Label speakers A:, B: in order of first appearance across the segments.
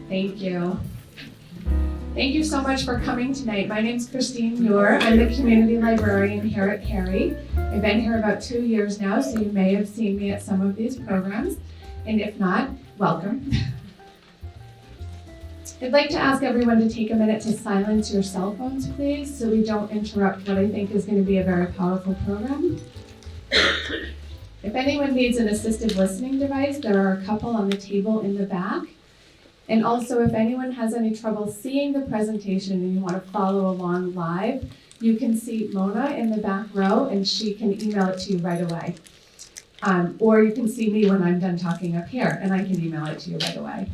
A: Thank you. Thank you so much for coming tonight. My name's Christine Muir. I'm the community librarian here at Cary. I've been here about 2 years now, so you may have seen me at some of these programs. And if not, welcome. I'd like to ask everyone to take a minute to silence your cell phones, please, so we don't interrupt what I think is going to be a very powerful program. If anyone needs an assistive listening device, there are a couple on the table in the back. And also, if anyone has any trouble seeing the presentation and you want to follow along live, you can see Mona in the back row and she can email it to you right away. Or you can see me when I'm done talking up here and I can email it to you right away.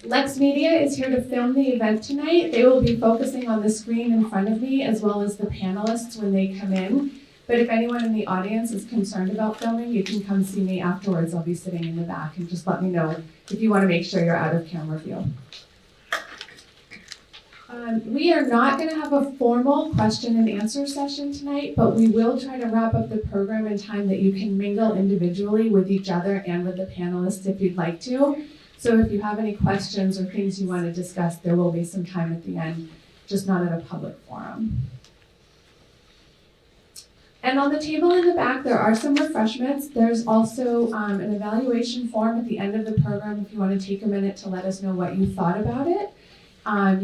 A: Lex Media is here to film the event tonight. They will be focusing on the screen in front of me as well as the panelists when they come in. But if anyone in the audience is concerned about filming, you can come see me afterwards. I'll be sitting in the back and just let me know if you want to make sure you're out of camera view. We are not going to have a formal question and answer session tonight, but we will try to wrap up the program in time that you can mingle individually with each other and with the panelists if you'd like to. So if you have any questions or things you want to discuss, there will be some time at the end, just not at a public forum. And on the table in the back, there are some refreshments. There's also an evaluation form at the end of the program if you want to take a minute to let us know what you thought about it.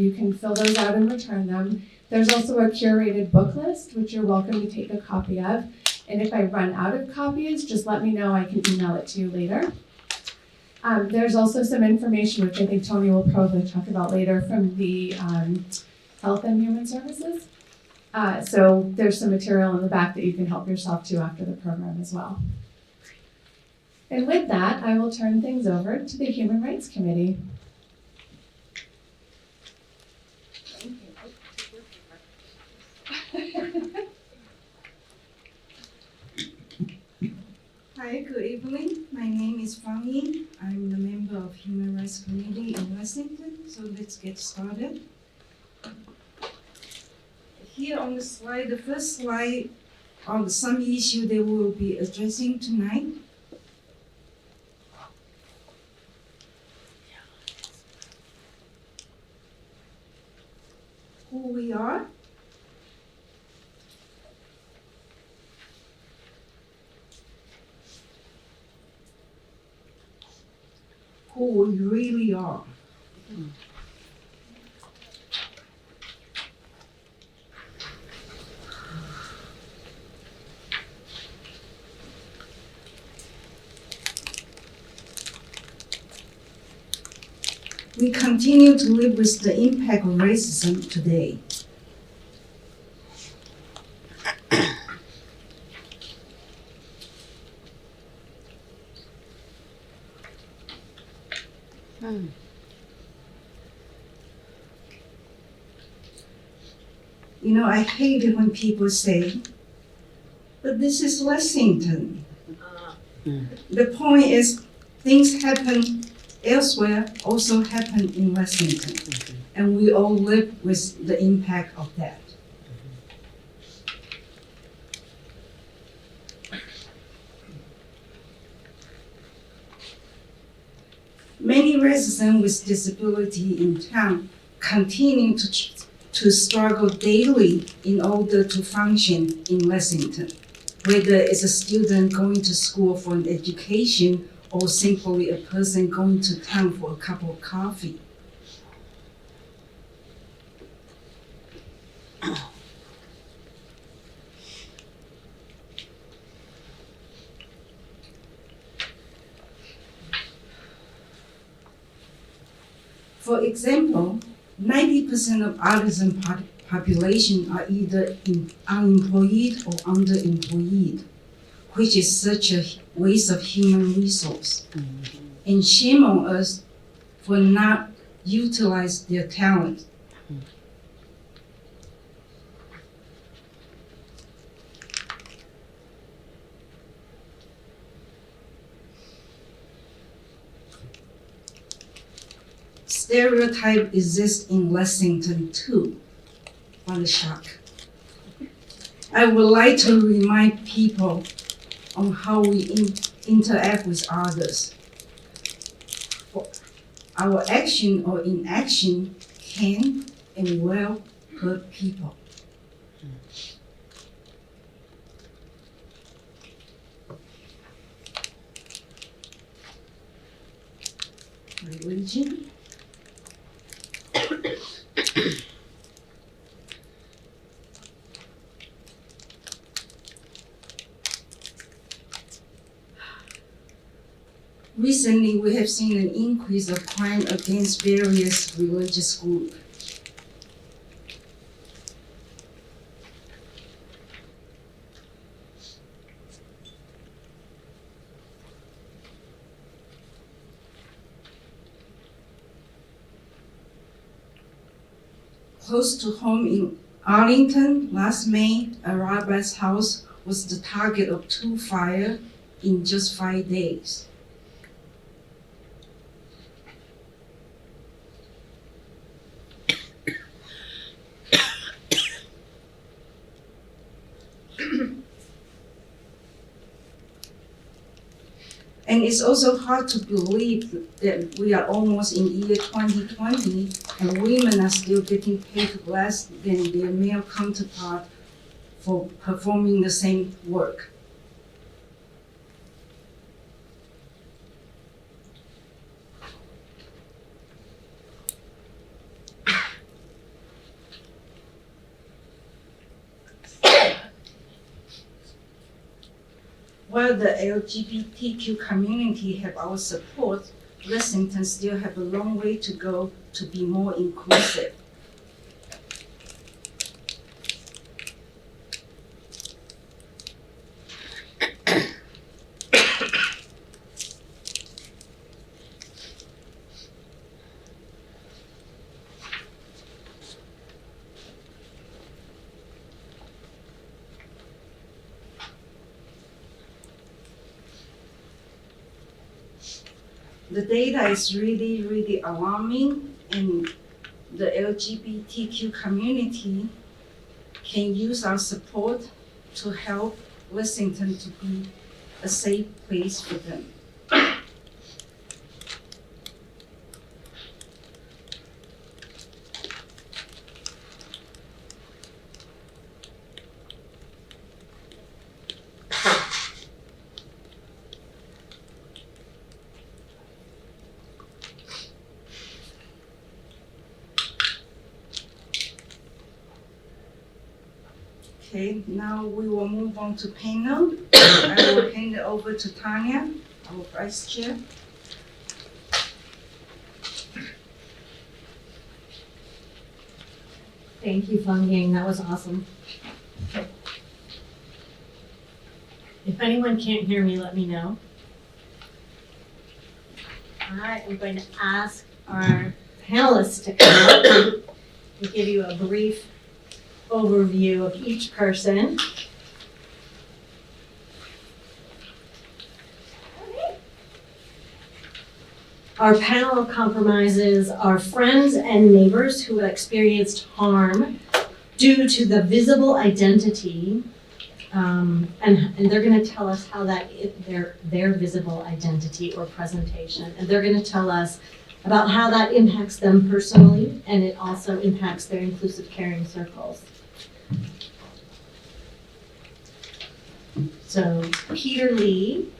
A: You can fill those out and return them. There's also a curated book list, which you're welcome to take a copy of. And if I run out of copies, just let me know. I can email it to you later. There's also some information, which I think Tony will probably talk about later, from the Health and Human Services. So there's some material in the back that you can help yourself to after the program as well. And with that, I will turn things over to the Human Rights Committee.
B: Hi, good evening. My name is Fang Yin. I'm the member of Human Rights Committee in Lexington. So let's get started. Here on the slide, the first slide on some issue that we will be addressing tonight. Who we are. Who we really are. We continue to live with the impact of racism today. You know, I hate it when people say, but this is Lexington. The point is, things happen elsewhere, also happen in Lexington. And we all live with the impact of that. Many residents with disability in town continue to struggle daily in order to function in Lexington, whether it's a student going to school for an education or simply a person going to town for a cup of coffee. For example, 90% of artisan population are either unemployed or underemployed, which is such a waste of human resource. And shame on us for not utilize their talent. Stereotype exists in Lexington too. What a shock. I would like to remind people on how we interact with others. our action or inaction can and will hurt people. Religion. Recently, we have seen an increase of crime against various religious groups. Close to home in Arlington, last May, a rabbi's house was the target of 2 fires in just 5 days. And it's also hard to believe that we are almost in year 2020 and women are still getting paid less than their male counterpart for performing the same work. While the LGBTQ community have our support, Lexington still have a long way to go to be more inclusive. The data is really alarming, and the LGBTQ community can use our support to help Lexington to be a safe place for them. Okay, now we will move on to panel. I will hand it over to Tanya, our vice chair.
C: Thank you, Fang Ying, that was awesome. If anyone can't hear me, let me know. I am going to ask our panelists to come up and give you a brief overview of each person. Our panel compromises our friends and neighbors who have experienced harm due to the visible identity, and they're going to tell us how that their visible identity or presentation, and they're going to tell us about how that impacts them personally, and it also impacts their inclusive caring circles. So Peter Lee,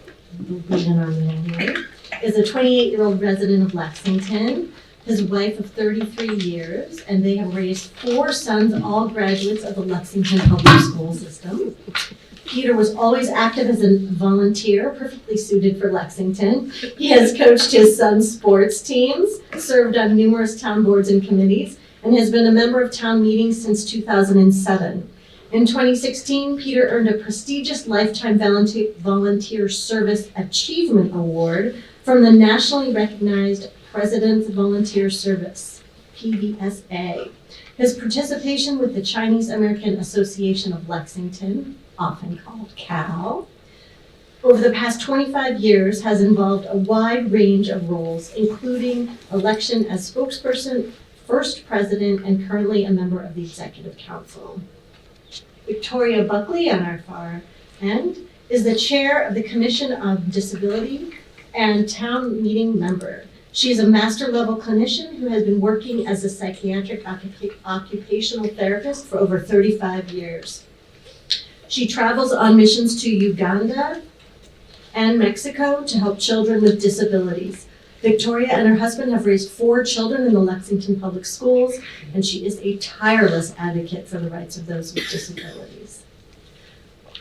C: who's in our middle here, is a 28-year-old resident of Lexington, his wife of 33 years, and they have raised 4 sons, all graduates of the Lexington public school system. Peter was always active as a volunteer, perfectly suited for Lexington. He has coached his son's sports teams, served on numerous town boards and committees, and has been a member of town meetings since 2007. In 2016, Peter earned a prestigious Lifetime Volunteer Service Achievement Award from the nationally recognized President's Volunteer Service, PVSA. His participation with the Chinese American Association of Lexington, often called CAL, over the past 25 years has involved a wide range of roles, including election as spokesperson, first president, and currently a member of the Executive Council. Victoria Buckley, on our far end, is the chair of the Commission of Disability and town meeting member. She is a master level clinician who has been working as a psychiatric occupational therapist for over 35 years. She travels on missions to Uganda and Mexico to help children with disabilities. Victoria and her husband have raised 4 children in the Lexington Public Schools, and she is a tireless advocate for the rights of those with disabilities.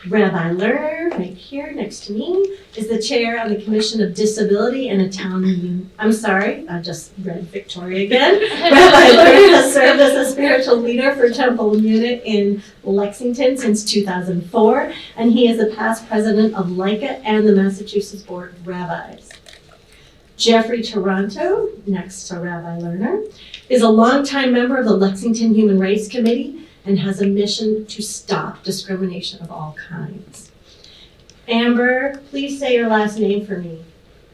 C: Rabbi Lerner, right here next to me, is the chair on the Commission of Disability and a Town Meeting. I'm sorry, I just read Victoria again. Rabbi Lerner has served as a spiritual leader for Temple Unit in Lexington since 2004, and he is a past president of LICA and the Massachusetts Board of Rabbis. Jeffrey Toronto, next to Rabbi Lerner, is a longtime member of the Lexington Human Rights Committee and has a mission to stop discrimination of all kinds. Amber, please say your last name for me.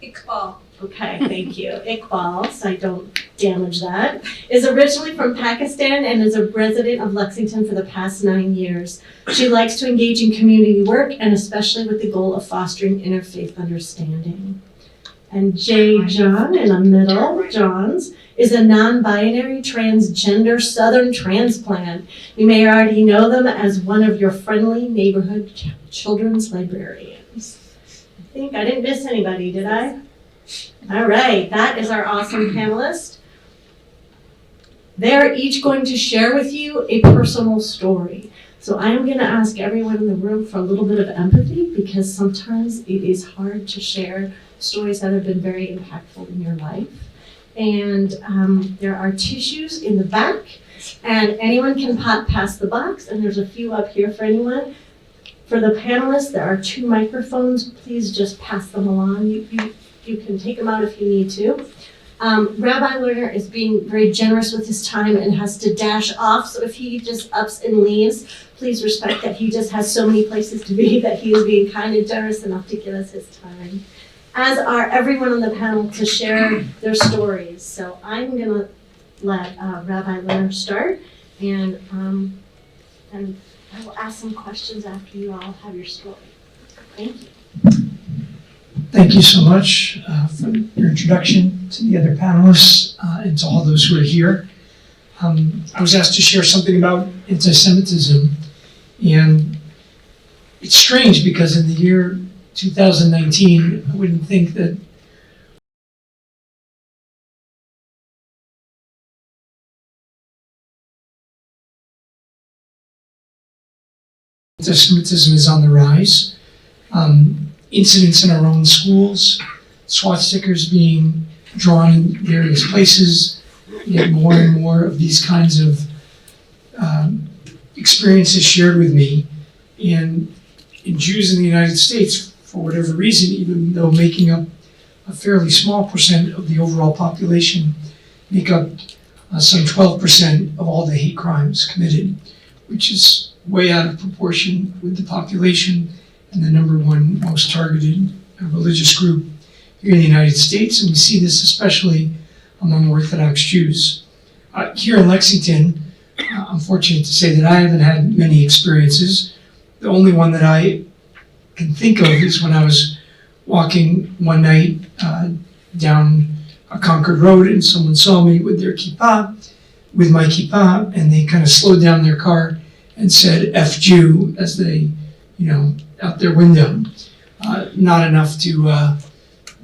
D: Iqbal.
C: Okay, thank you. Iqbal, so I don't damage that, is originally from Pakistan and is a resident of Lexington for the past 9 years. She likes to engage in community work and especially with the goal of fostering interfaith understanding. And Jay John in the middle, Johns, is a non-binary transgender Southern transplant. You may already know them as one of your friendly neighborhood children's librarians. I think I didn't miss anybody, did I? All right, that is our awesome panelist. They're each going to share with you a personal story. So I am going to ask everyone in the room for a little bit of empathy because sometimes it is hard to share stories that have been very impactful in your life. And there are tissues in the back, and anyone can pass the box, and there's a few up here for anyone. For the panelists, there are 2 microphones. Please just pass them along. You can take them out if you need to. Rabbi Lerner is being very generous with his time and has to dash off, so if he just ups and leaves, please respect that he just has so many places to be that he is being kind and generous enough to give us his time. As are everyone on the panel to share their stories. So I'm going to let Rabbi Lerner start, and I will ask some questions after you all have your story. Thank you.
E: Thank you so much for your introduction to the other panelists and to all those who are here. I was asked to share something about anti-Semitism, and it's strange because in the year 2019, I wouldn't think that anti-Semitism is on the rise. Incidents in our own schools, swastikas being drawn in various places, you get more and more of these kinds of experiences shared with me. And Jews in the United States, for whatever reason, even though making up a fairly small percent of the overall population, make up some 12% of all the hate crimes committed, which is way out of proportion with the population and the #1 most targeted religious group here in the United States. And we see this especially among Orthodox Jews. Here in Lexington, I'm fortunate to say that I haven't had many experiences. The only one that I can think of is when I was walking one night down a Concord Road and someone saw me with their kippah, with my kippah, and they kind of slowed down their car and said F Jew as they, out their window. Not enough to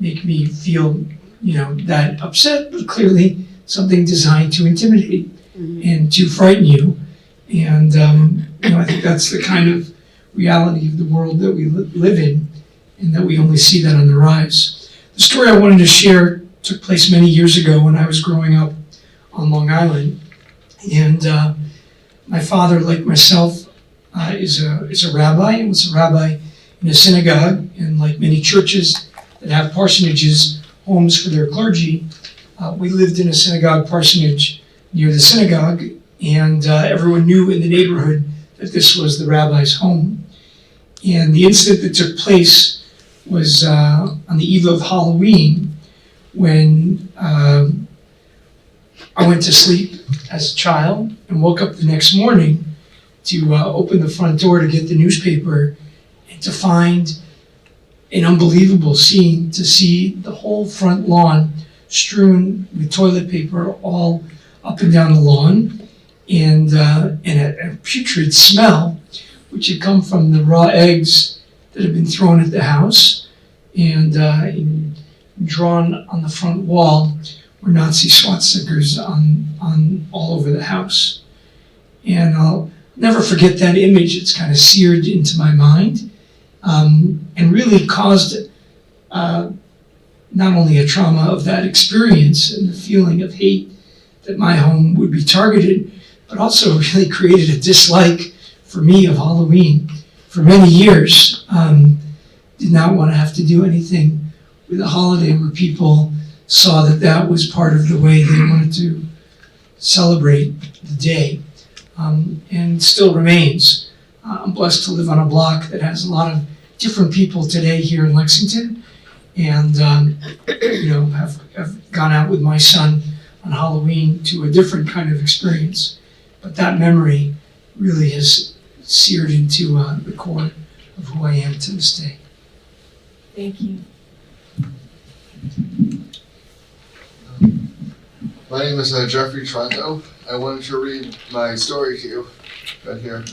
E: make me feel, that upset, but clearly something designed to intimidate and to frighten you. And, I think that's the kind of reality of the world that we live in, and that we only see that on the rise. The story I wanted to share took place many years ago when I was growing up on Long Island. And my father, like myself, is a rabbi, and was a rabbi in a synagogue. And like many churches that have parsonages, homes for their clergy, we lived in a synagogue parsonage near the synagogue, and everyone knew in the neighborhood that this was the rabbi's home. And the incident that took place was on the eve of Halloween, when I went to sleep as a child and woke up the next morning to open the front door to get the newspaper and to find an unbelievable scene, to see the whole front lawn strewn with toilet paper all up and down the lawn, and a putrid smell, which had come from the raw eggs that had been thrown at the house, and drawn on the front wall were Nazi swastikas on all over the house. And I'll never forget that image. It's kind of seared into my mind, and really caused not only a trauma of that experience and the feeling of hate that my home would be targeted, but also really created a dislike for me of Halloween for many years. Did not want to have to do anything with a holiday where people saw that that was part of the way they wanted to celebrate the day, and still remains. I'm blessed to live on a block that has a lot of different people today here in Lexington, and have gone out with my son on Halloween to a different kind of experience. But that memory really has seared into the core of who I am to this day.
A: Thank you.
D: My name is Jeffrey Toronto. I wanted to read my story to you right here.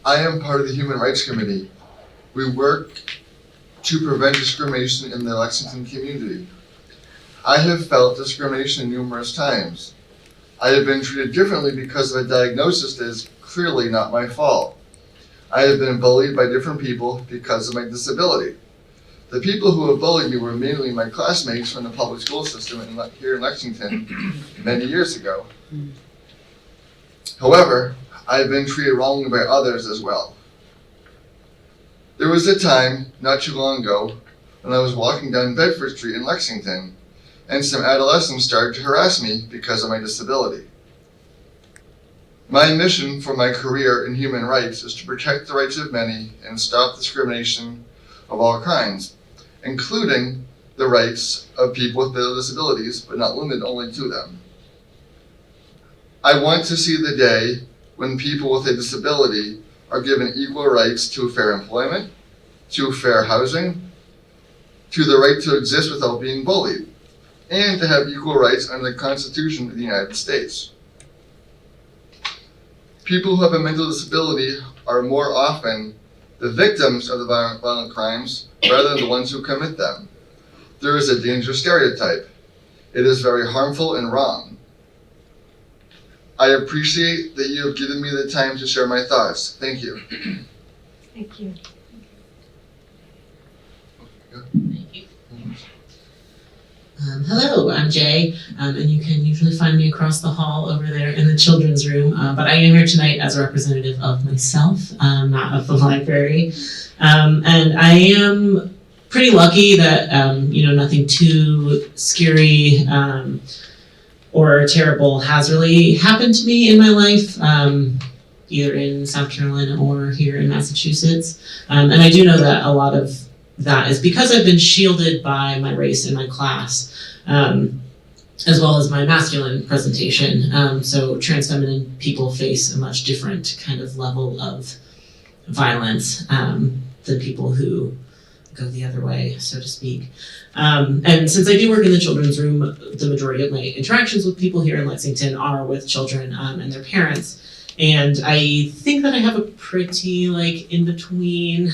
D: I am part of the Human Rights Committee. We work to prevent discrimination in the Lexington community. I have felt discrimination numerous times. I have been treated differently because of a diagnosis that is clearly not my fault. I have been bullied by different people because of my disability. The people who have bullied me were mainly my classmates from the public school system here in Lexington many years ago. However, I have been treated wrongly by others as well. There was a time, not too long ago, when I was walking down Bedford Street in Lexington, and some adolescents started to harass me because of my disability. My mission for my career in human rights is to protect the rights of many and stop discrimination of all kinds, including the rights of people with disabilities, but not limited only to them. I want to see the day when people with a disability are given equal rights to fair employment, to fair housing, to the right to exist without being bullied, and to have equal rights under the Constitution of the United States. People who have a mental disability are more often the victims of the violent crimes rather than the ones who commit them. There is a dangerous stereotype. It is very harmful and wrong. I appreciate that you have given me the time to share my thoughts. Thank you.
C: Thank you.
F: Hello, I'm Jay, and you can usually find me across the hall over there in the children's room, but I am here tonight as a representative of myself, not of the library. And I am pretty lucky that, nothing too scary or terrible has really happened to me in my life, either in South Carolina or here in Massachusetts. And I do know that a lot of that is because I've been shielded by my race in my class, as well as my masculine presentation. So trans feminine people face a much different kind of level of violence than people who go the other way, so to speak. And since I do work in the children's room, the majority of my interactions with people here in Lexington are with children and their parents. And I think that I have a pretty in-between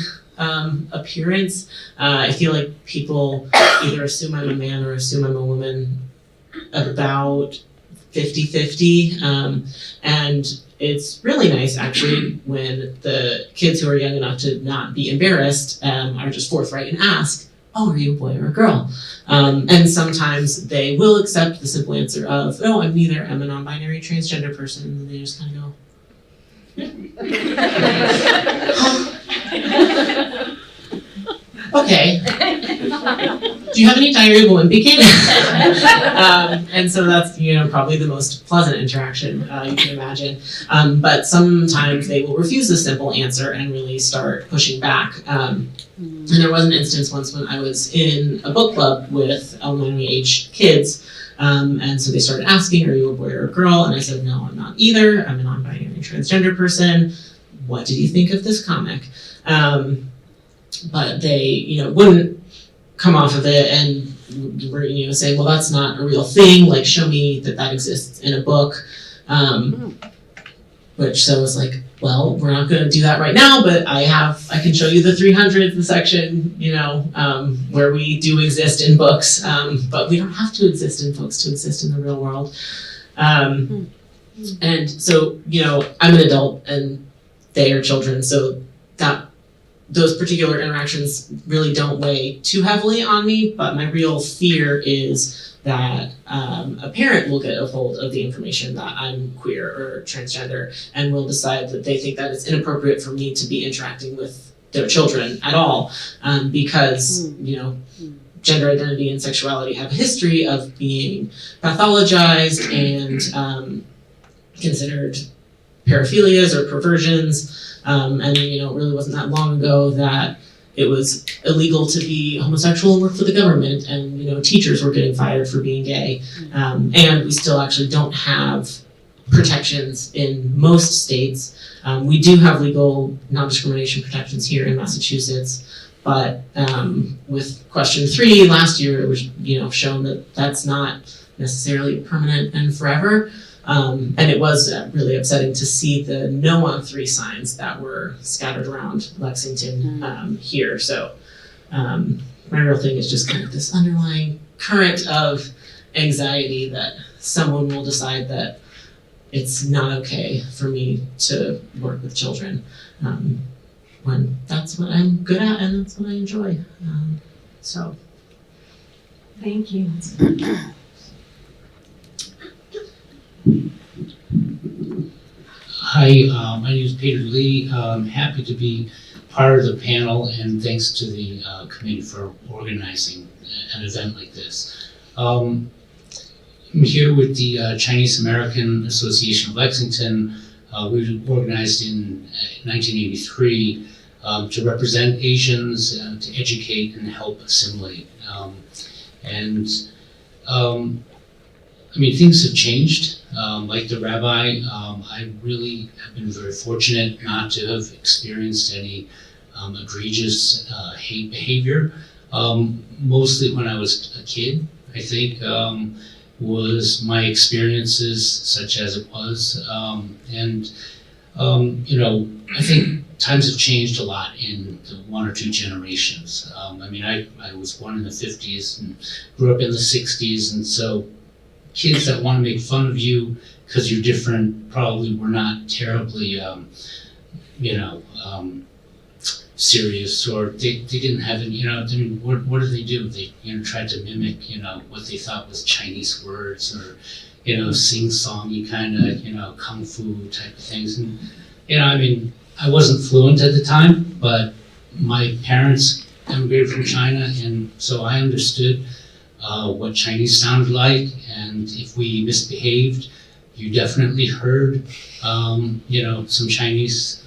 F: appearance. I feel like people either assume I'm a man or assume I'm a woman about 50-50. And it's really nice actually when the kids who are young enough to not be embarrassed are just forthright and ask, oh, are you a boy or a girl? And sometimes they will accept the simple answer of, oh, I'm neither, I'm a non-binary transgender person, and they just kind of go, okay. Do you have any diary of a wimpy kid? And so that's, probably the most pleasant interaction you can imagine. But sometimes they will refuse the simple answer and really start pushing back. And there was an instance once when I was in a book club with elementary age kids. And so they started asking, are you a boy or a girl? And I said, no, I'm not either. I'm a non-binary transgender person. What did you think of this comic? But they, wouldn't come off of it, and were, saying, well, that's not a real thing, like show me that exists in a book. Which so was like, well, we're not going to do that right now, but I can show you the 300, the section, where we do exist in books, but we don't have to exist in books to exist in the real world. And so, I'm an adult and they are children, so those particular interactions really don't weigh too heavily on me, but my real fear is that a parent will get a hold of the information that I'm queer or transgender and will decide that they think that it's inappropriate for me to be interacting with their children at all, because, gender identity and sexuality have a history of being pathologized and considered paraphilias or perversions, and it really wasn't that long ago that it was illegal to be homosexual and work for the government, and teachers were getting fired for being gay, and we still actually don't have protections in most states. We do have legal non-discrimination protections here in Massachusetts, but with question 3 last year, it was shown that that's not necessarily permanent and forever. And it was really upsetting to see the no on 3 signs that were scattered around Lexington here. So my real thing is just kind of this underlying current of anxiety that someone will decide that it's not okay for me to work with children, when that's what I'm good at and that's what I enjoy. So thank you.
G: Hi, my name is Peter Lee. I'm happy to be part of the panel, and thanks to the committee for organizing an event like this. I'm here with the Chinese American Association of Lexington. We were organized in 1983 to represent Asians, to educate and help assimilate. Things have changed. Like the rabbi, I really have been very fortunate not to have experienced any egregious hate behavior. Mostly when I was a kid, I think, was my experiences such as it was. I think times have changed a lot in the 1 or 2 generations. I was born in the 50s and grew up in the 60s, and so kids that want to make fun of you because you're different probably were not terribly, serious, or they didn't have any, what did they do? They, tried to mimic, what they thought was Chinese words, or, sing-songy kind of, kung fu type of things. And, I wasn't fluent at the time, but my parents immigrated from China, and so I understood what Chinese sounded like, and if we misbehaved, you definitely heard, some Chinese,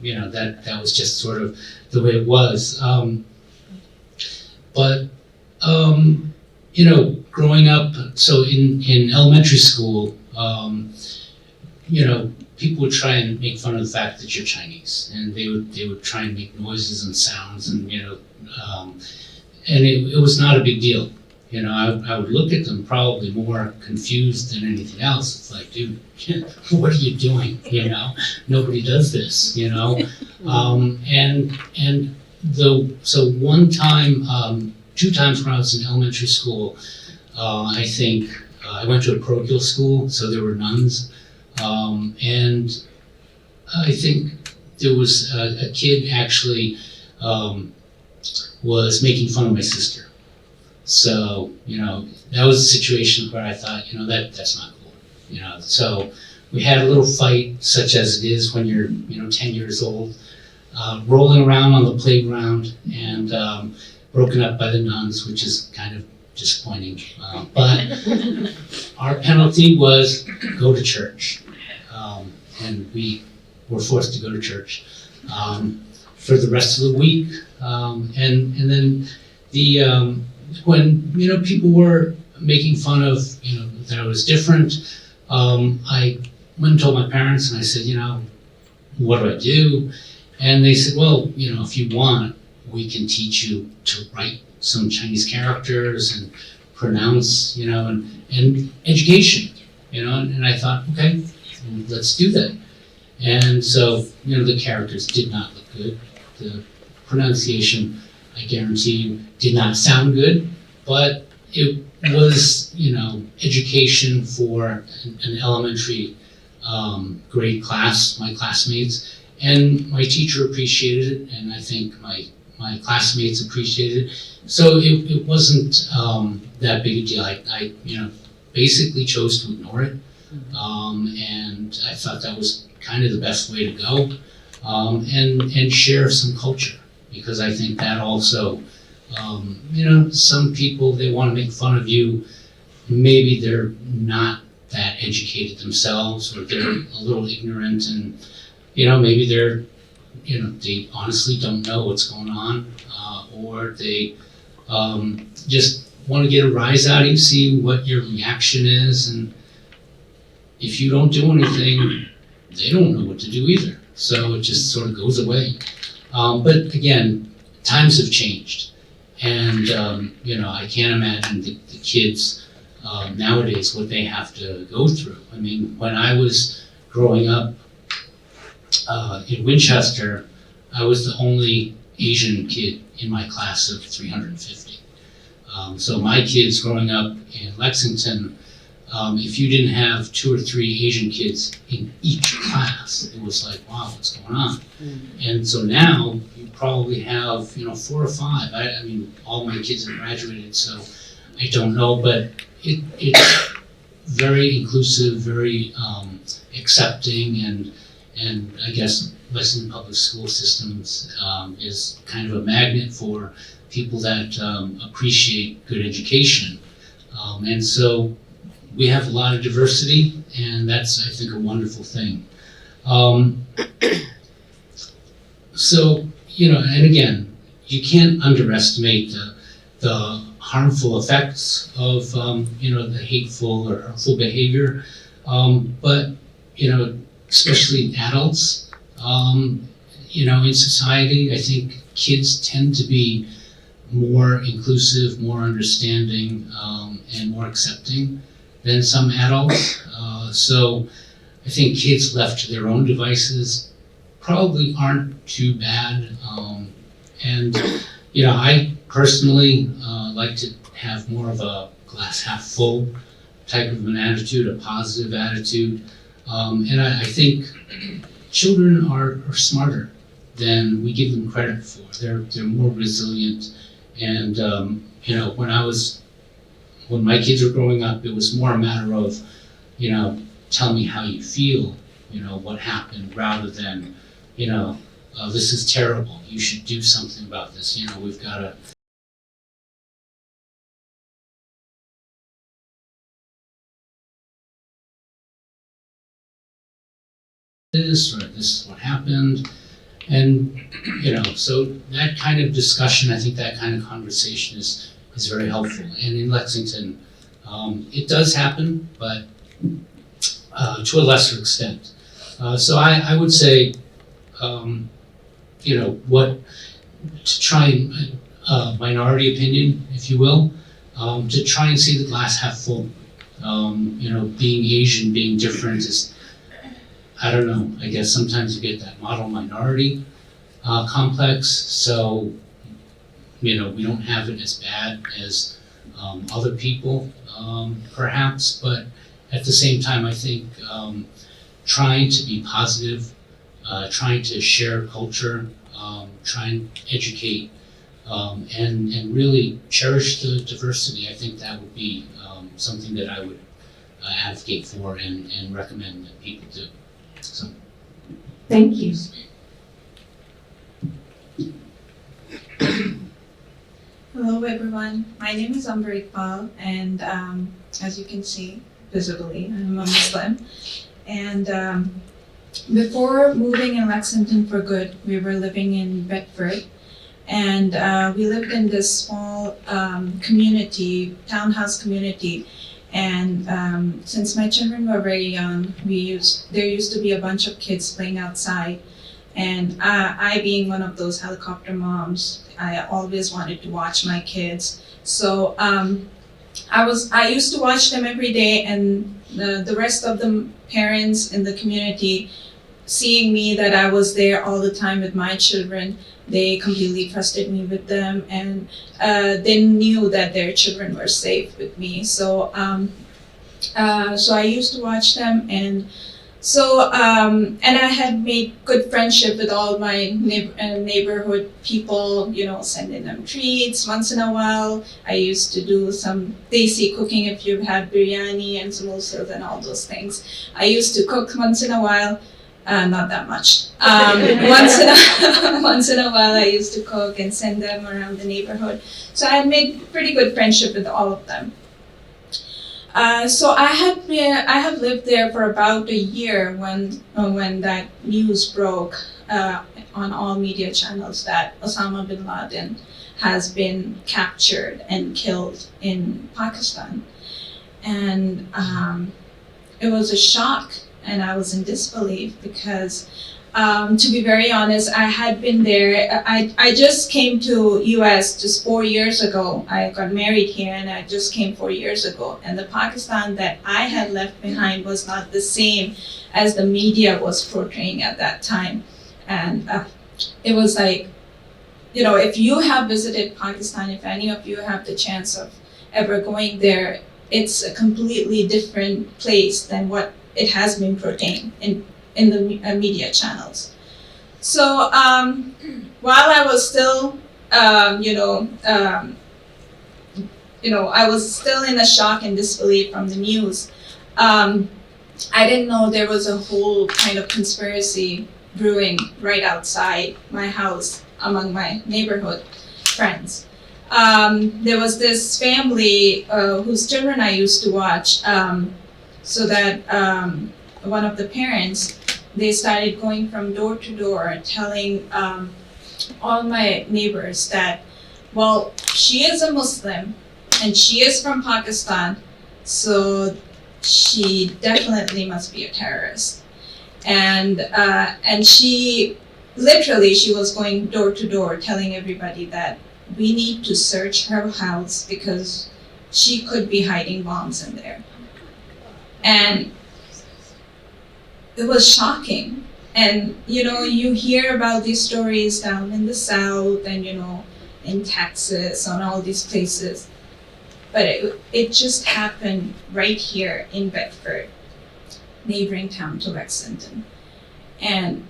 G: that was just sort of the way it was. Growing up, so in elementary school, people would try and make fun of the fact that you're Chinese, and they would try and make noises and sounds, and it was not a big deal. I would look at them probably more confused than anything else. It's like, dude, what are you doing? Nobody does this. So one time, 2 times when I was in elementary school, I think I went to a parochial school, so there were nuns, and I think there was a kid actually was making fun of my sister. So, that was a situation where I thought, that's not cool. So we had a little fight, such as it is when you're, 10 years old, rolling around on the playground, and broken up by the nuns, which is kind of disappointing. But our penalty was go to church. And we were forced to go to church for the rest of the week. And then when people were making fun of that I was different, I went and told my parents, and I said, what do I do? And they said, well, if you want, we can teach you to write some Chinese characters and pronounce, and education, and I thought, okay, let's do that. And so, the characters did not look good. The pronunciation, I guarantee you, did not sound good, but it was, education for an elementary grade class, my classmates, and my teacher appreciated it, and I think my classmates appreciated it. So it wasn't that big a deal. I basically chose to ignore it, and I thought that was kind of the best way to go, and share some culture, because I think that also, some people, they want to make fun of you. Maybe they're not that educated themselves, or they're a little ignorant, and maybe they're, they honestly don't know what's going on, or they just want to get a rise out of you, see what your reaction is, and if you don't do anything, they don't know what to do either. So it just sort of goes away. But again, times have changed, and I can't imagine the kids nowadays what they have to go through. I mean, when I was growing up in Winchester, I was the only Asian kid in my class of 350. So my kids growing up in Lexington, if you didn't have 2 or 3 Asian kids in each class, it was like, wow, what's going on? And so now you probably have, 4 or 5. I mean, all my kids have graduated, so I don't know, but it's very inclusive, very accepting, and I guess Lexington Public School Systems is kind of a magnet for people that appreciate good education. And so we have a lot of diversity, and that's, I think, a wonderful thing. So, and again, you can't underestimate the harmful effects of, the hateful or hurtful behavior. But, especially adults, in society, I think kids tend to be more inclusive, more understanding, and more accepting than some adults. So I think kids left to their own devices probably aren't too bad. And I personally like to have more of a glass half full type of an attitude, a positive attitude. And I think children are smarter than we give them credit for. They're more resilient. And when my kids were growing up, it was more a matter of, tell me how you feel, what happened, rather than, this is terrible, you should do something about this, we've got to. This, or this is what happened. And, so that kind of discussion, I think that kind of conversation is very helpful. And in Lexington, it does happen, but to a lesser extent. So I would say, to try and, minority opinion, if you will, to try and see the glass half full. Being Asian, being different is, I don't know, I guess sometimes you get that model minority complex, so, we don't have it as bad as other people, perhaps, but at the same time, I think trying to be positive, trying to share culture, trying to educate, and really cherish the diversity, I think that would be something that I would advocate for and recommend that people do. So.
C: Thank you.
H: Hello everyone, my name is Amber Iqbal, and as you can see visibly, I'm a Muslim. And before moving in Lexington for good, we were living in Bedford, and we lived in this small community, townhouse community. And since my children were very young, there used to be a bunch of kids playing outside. And I being one of those helicopter moms, I always wanted to watch my kids. So I used to watch them every day, and the rest of the parents in the community, seeing me that I was there all the time with my children, they completely trusted me with them, and they knew that their children were safe with me. So I used to watch them, and and I had made good friendship with all my neighborhood people, sending them treats once in a while. I used to do some desi cooking, if you've had biryani and samosas and all those things. I used to cook once in a while. Not that much. Once in a while, I used to cook and send them around the neighborhood. So I had made pretty good friendship with all of them. So I have lived there for about a year when that news broke on all media channels that Osama bin Laden has been captured and killed in Pakistan, and it was a shock. And I was in disbelief because, to be very honest, I had been there. I just came to US just 4 years ago. I got married here and I just came 4 years ago. And the Pakistan that I had left behind was not the same as the media was portraying at that time. And it was like, if you have visited Pakistan, if any of you have the chance of ever going there, it's a completely different place than what it has been portrayed in the media channels. So while I was still, I was still in a shock and disbelief from the news. I didn't know there was a whole kind of conspiracy brewing right outside my house among my neighborhood friends. There was this family whose children I used to watch. So that one of the parents, they started going from door to door telling all my neighbors that, well, she is a Muslim and she is from Pakistan, so she definitely must be a terrorist. And she was going door to door telling everybody that we need to search her house because she could be hiding bombs in there. And it was shocking. And, you hear about these stories down in the South and, in Texas, on all these places. But it just happened right here in Bedford, neighboring town to Lexington. And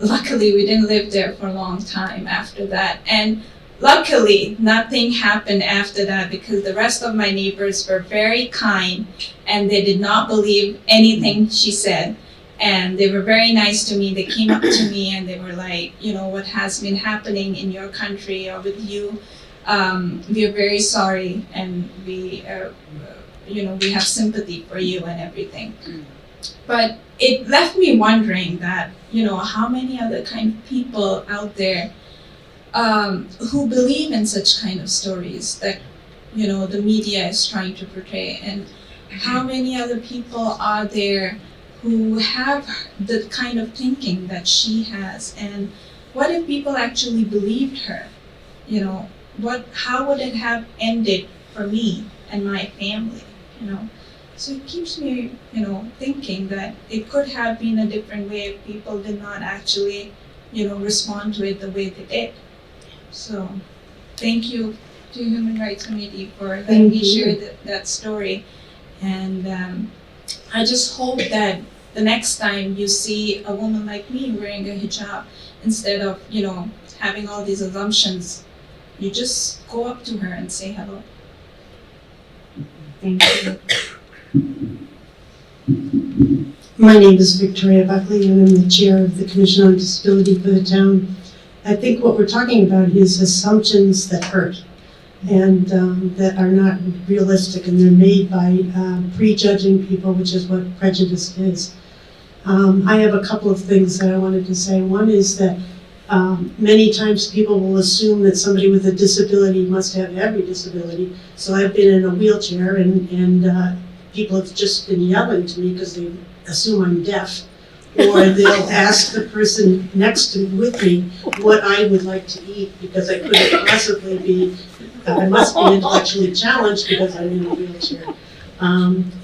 H: luckily, we didn't live there for a long time after that. And luckily, nothing happened after that because the rest of my neighbors were very kind and they did not believe anything she said. And they were very nice to me. They came up to me and they were like, what has been happening in your country or with you, we are very sorry and we have sympathy for you and everything. But it left me wondering that, how many other kind of people out there who believe in such kind of stories that, the media is trying to portray, and how many other people are there who have the kind of thinking that she has, and what if people actually believed her? How would it have ended for me and my family? So it keeps me, thinking that it could have been a different way if people did not actually, respond to it the way they did. So, thank you to Human Rights Committee for letting me share that story. And I just hope that the next time you see a woman like me wearing a hijab, instead of, having all these assumptions, you just go up to her and say hello.
I: Thank you. My name is Victoria Buckley, and I'm the chair of the Commission on Disability for the town. I think what we're talking about is assumptions that hurt and that are not realistic, and they're made by prejudging people, which is what prejudice is. I have a couple of things that I wanted to say. One is that many times people will assume that somebody with a disability must have every disability. So I've been in a wheelchair and people have just been yelling to me because they assume I'm deaf or they'll ask the person next to with me what I would like to eat, because I couldn't possibly be, I must be intellectually challenged because I'm in a wheelchair.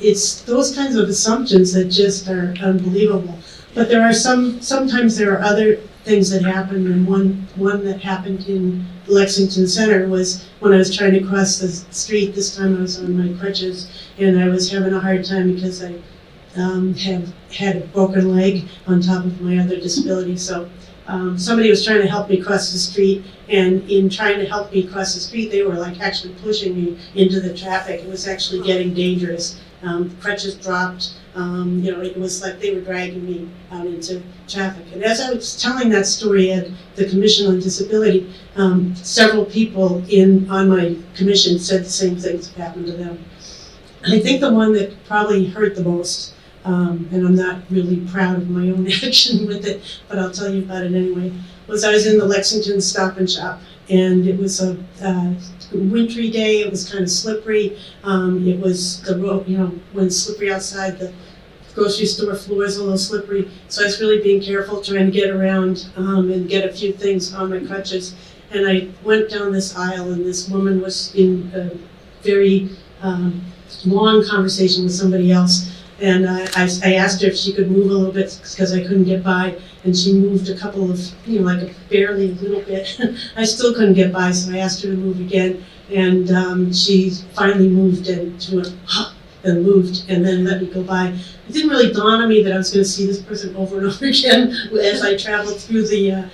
I: It's those kinds of assumptions that just are unbelievable. But there are sometimes there are other things that happen, and one that happened in Lexington Center was when I was trying to cross the street. This time I was on my crutches, and I was having a hard time because I have had a broken leg on top of my other disability. So somebody was trying to help me cross the street, and in trying to help me cross the street, they were like actually pushing me into the traffic. It was actually getting dangerous. Crutches dropped. It was like they were dragging me out into traffic. And as I was telling that story at the Commission on Disability, several people on my commission said the same things happened to them. I think the one that probably hurt the most, and I'm not really proud of my own action with it, but I'll tell you about it anyway, was I was in the Lexington Stop and Shop, and it was a wintry day. It was kind of slippery. It was the road, when it's slippery outside, the grocery store floor is a little slippery. So I was really being careful, trying to get around and get a few things on my crutches. And I went down this aisle, and this woman was in a very long conversation with somebody else. And I asked her if she could move a little bit because I couldn't get by. And she moved a couple of, barely a little bit. I still couldn't get by, so I asked her to move again. And she finally moved, and she went, huh, and moved, and then let me go by. It didn't really dawn on me that I was going to see this person over and over again as I traveled through the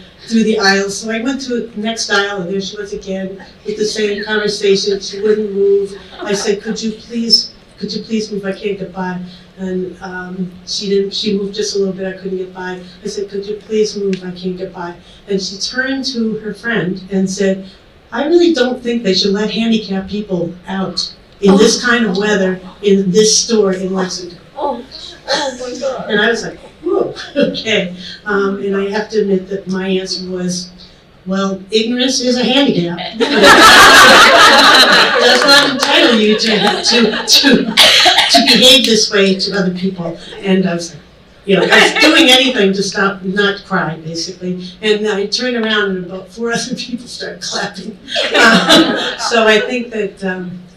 I: aisles. So I went to the next aisle, and there she was again with the same conversation. She wouldn't move. I said, could you please move? I can't get by. And she didn't. She moved just a little bit. I couldn't get by. I said, could you please move? I can't get by. And she turned to her friend and said, I really don't think they should let handicapped people out in this kind of weather in this store in Lexington.
J: Oh my God.
I: And I was like, whoa, okay. And I have to admit that my answer was, well, ignorance is a handicap. It does not entitle you to behave this way to other people. And I was like, I was doing anything to stop, not cry, basically. And I turned around, and about 4 other people started clapping. So I think that,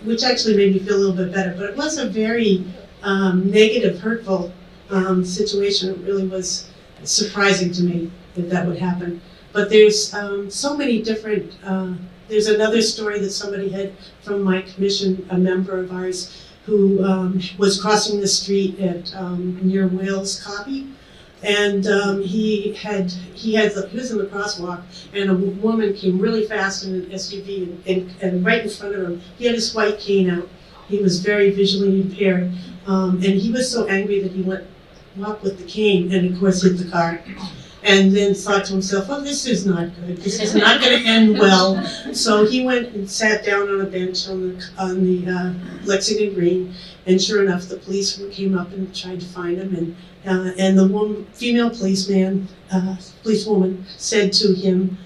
I: which actually made me feel a little bit better. But it was a very negative, hurtful situation. It really was surprising to me that would happen. But there's so many different, there's another story that somebody had from my commission, a member of ours, who was crossing the street at near Wales Copy, and he was in the crosswalk, and a woman came really fast in an SUV, and right in front of him, he had his white cane out. He was very visually impaired, and he was so angry that he went up with the cane, and of course hit the car. And then thought to himself, well, this is not good. This is not going to end well. So he went and sat down on a bench on the Lexington Green, and sure enough, the police came up and tried to find him. And the female policewoman said to him,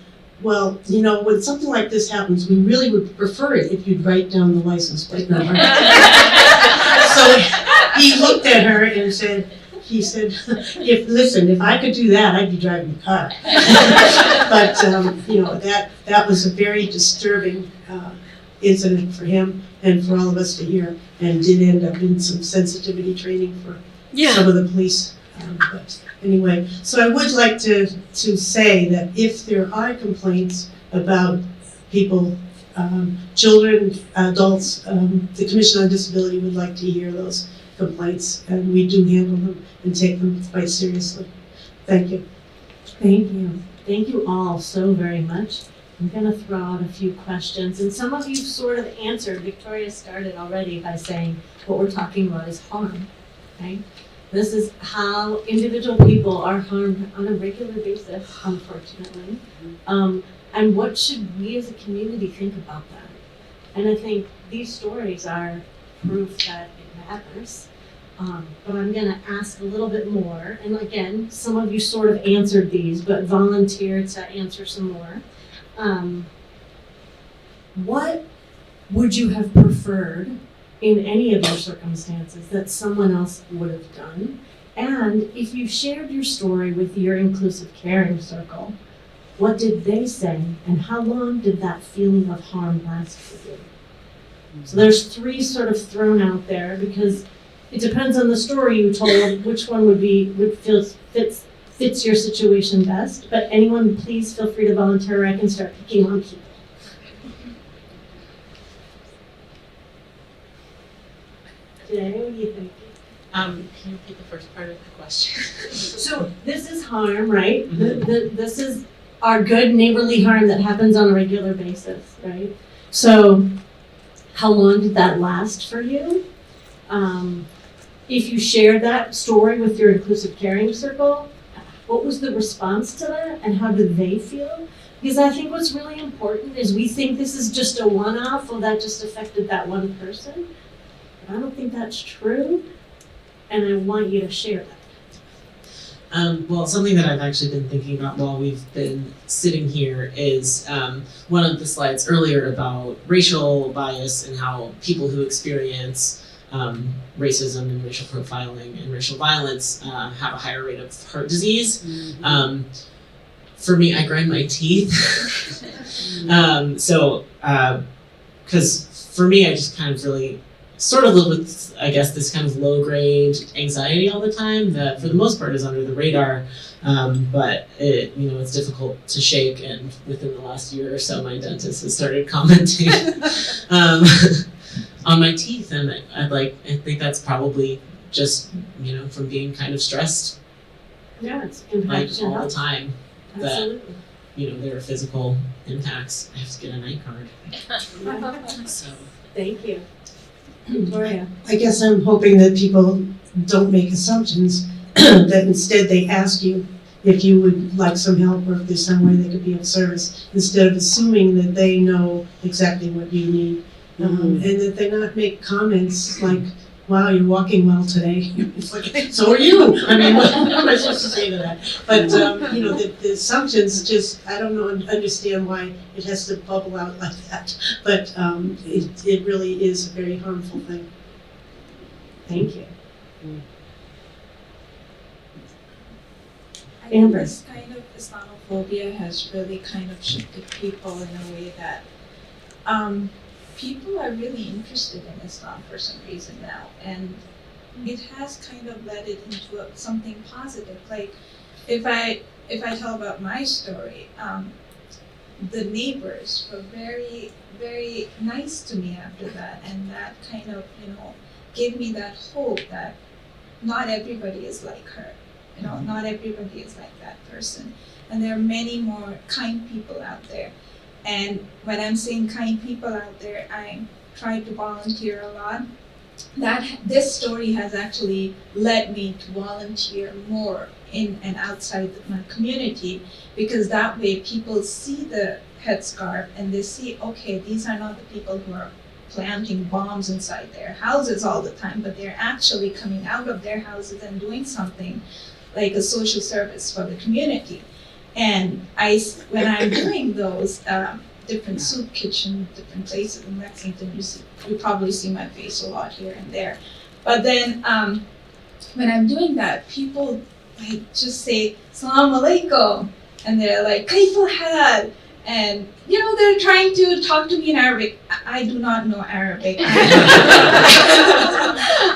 I: well, when something like this happens, we really would prefer it if you'd write down the license plate number. So he looked at her and said, if I could do that, I'd be driving the car. But, that was a very disturbing incident for him and for all of us to hear, and did end up in some sensitivity training for some of the police. But anyway, so I would like to say that if there are complaints about people, children, adults, the Commission on Disability would like to hear those complaints, and we do handle them and take them quite seriously. Thank you.
C: Thank you. Thank you all so very much. I'm going to throw out a few questions, and some of you sort of answered. Victoria started already by saying what we're talking about is harm, right? This is how individual people are harmed on a regular basis, unfortunately. And what should we as a community think about that? And I think these stories are proof that it matters. But I'm going to ask a little bit more. And again, some of you sort of answered these, but volunteered to answer some more. What would you have preferred in any of your circumstances that someone else would have done? And if you shared your story with your inclusive caring circle, what did they say, and how long did that feeling of harm last for you? So there's 3 sort of thrown out there, because it depends on the story you told, which one fits your situation best. But anyone, please feel free to volunteer, or I can start picking on people. Jay, what do you think?
F: Can you repeat the first part of the question?
C: So this is harm, right? This is our good neighborly harm that happens on a regular basis, right? So how long did that last for you? If you shared that story with your inclusive caring circle, what was the response to that, and how did they feel? Because I think what's really important is we think this is just a one-off, or that just affected that one person. But I don't think that's true, and I want you to share that.
F: Well, something that I've actually been thinking about while we've been sitting here is one of the slides earlier about racial bias and how people who experience racism and racial profiling and racial violence have a higher rate of heart disease. For me, I grind my teeth. Because for me, I just kind of really sort of live with, I guess, this kind of low-grade anxiety all the time that for the most part is under the radar, but it's difficult to shake, and within the last year or so, my dentist has started commenting on my teeth, and I think that's probably just, from being kind of stressed
C: Yeah, it's
F: all
C: impacting
F: the
C: health.
F: time.
C: Absolutely.
F: There are physical impacts. I have to get a night guard. So.
C: Thank you. Victoria.
I: I guess I'm hoping that people don't make assumptions, that instead they ask you if you would like some help, or if there's some way they could be of service, instead of assuming that they know exactly what you need. And that they not make comments like, wow, you're walking well today. It's like, so are you. I mean, what am I supposed to say to that? But, the assumptions just, I don't know, understand why it has to bubble out like that. But it really is a very harmful thing.
C: Thank you.
H: I think
C: Amber.
H: this kind of Islamophobia has really kind of shifted people in a way that people are really interested in Islam for some reason now, and it has kind of led it into something positive. Like, if I tell about my story, the neighbors were very, very nice to me after that, and that kind of, gave me that hope that not everybody is like her. Not everybody is like that person, and there are many more kind people out there. And when I'm saying kind people out there, I try to volunteer a lot. This story has actually led me to volunteer more in and outside my community, because that way people see the headscarf and they see, okay, these are not the people who are planting bombs inside their houses all the time, but they're actually coming out of their houses and doing something like a social service for the community. And when I'm doing those different soup kitchen, different places in Lexington, you probably see my face a lot here and there. But then when I'm doing that, people just say "Salaam alaikum," and they're like "Kaifal hal," and they're trying to talk to me in Arabic. I do not know Arabic.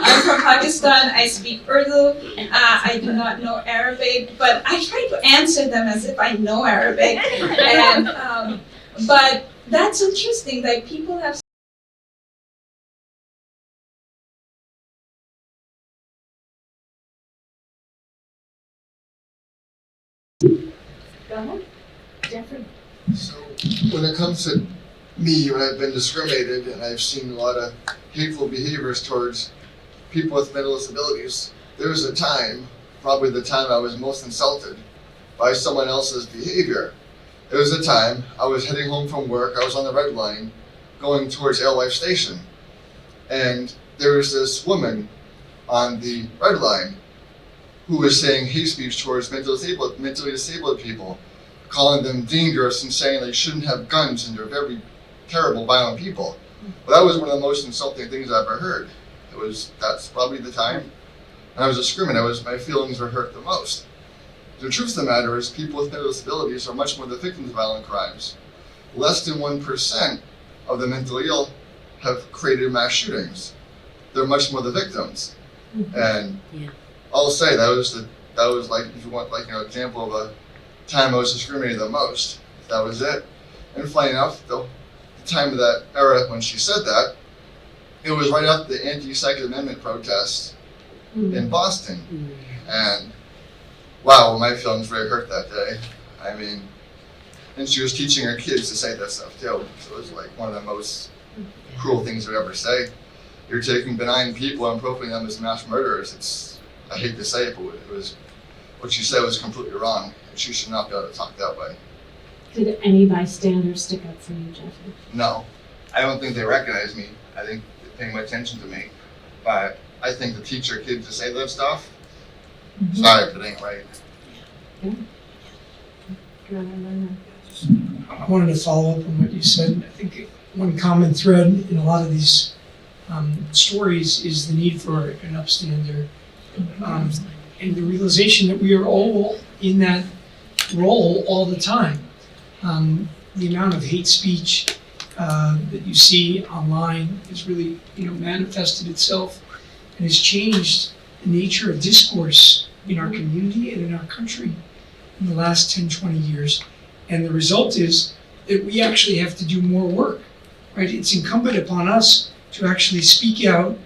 H: I'm from Pakistan. I speak Urdu. I do not know Arabic, but I try to answer them as if I know Arabic. And but that's interesting that people have.
C: Go ahead. Jeffrey.
D: So when it comes to me, when I've been discriminated and I've seen a lot of hateful behaviors towards people with mental disabilities, there was a time, probably the time I was most insulted by someone else's behavior. There was a time I was heading home from work, I was on the red line going towards Alewife Station, and there was this woman on the red line who was saying hate speech towards mentally disabled people, calling them dangerous and saying they shouldn't have guns and they're very terrible, violent people. Well, that was one of the most insulting things I've ever heard. That's probably the time and I was discriminated, my feelings were hurt the most. The truth of the matter is people with mental disabilities are much more the victims of violent crimes. Less than 1% of the mentally ill have created mass shootings. They're much more the victims. And I'll say that was like, if you want like an example of a time I was discriminated the most, that was it. And funny enough, the time of that era when she said that, it was right after the anti-Second Amendment protests in Boston. And wow, my feelings really hurt that day. I mean, and she was teaching her kids to say that stuff too. So it was like one of the most cruel things we'd ever say. You're taking benign people and profiling them as mass murderers. I hate to say it, but it was, what she said was completely wrong. She should not be able to talk that way.
C: Did any bystanders stick up for you, Jeffrey?
D: No, I don't think they recognize me. I think they're paying attention to me. But I think to teach your kids to say that stuff, sorry if it ain't right.
E: I wanted to follow up on what you said. I think one common thread in a lot of these stories is the need for an upstander, and the realization that we are all in that role all the time. The amount of hate speech that you see online has really, manifested itself and has changed the nature of discourse in our community and in our country in the last 10, 20 years. And the result is that we actually have to do more work, right? It's incumbent upon us to actually speak out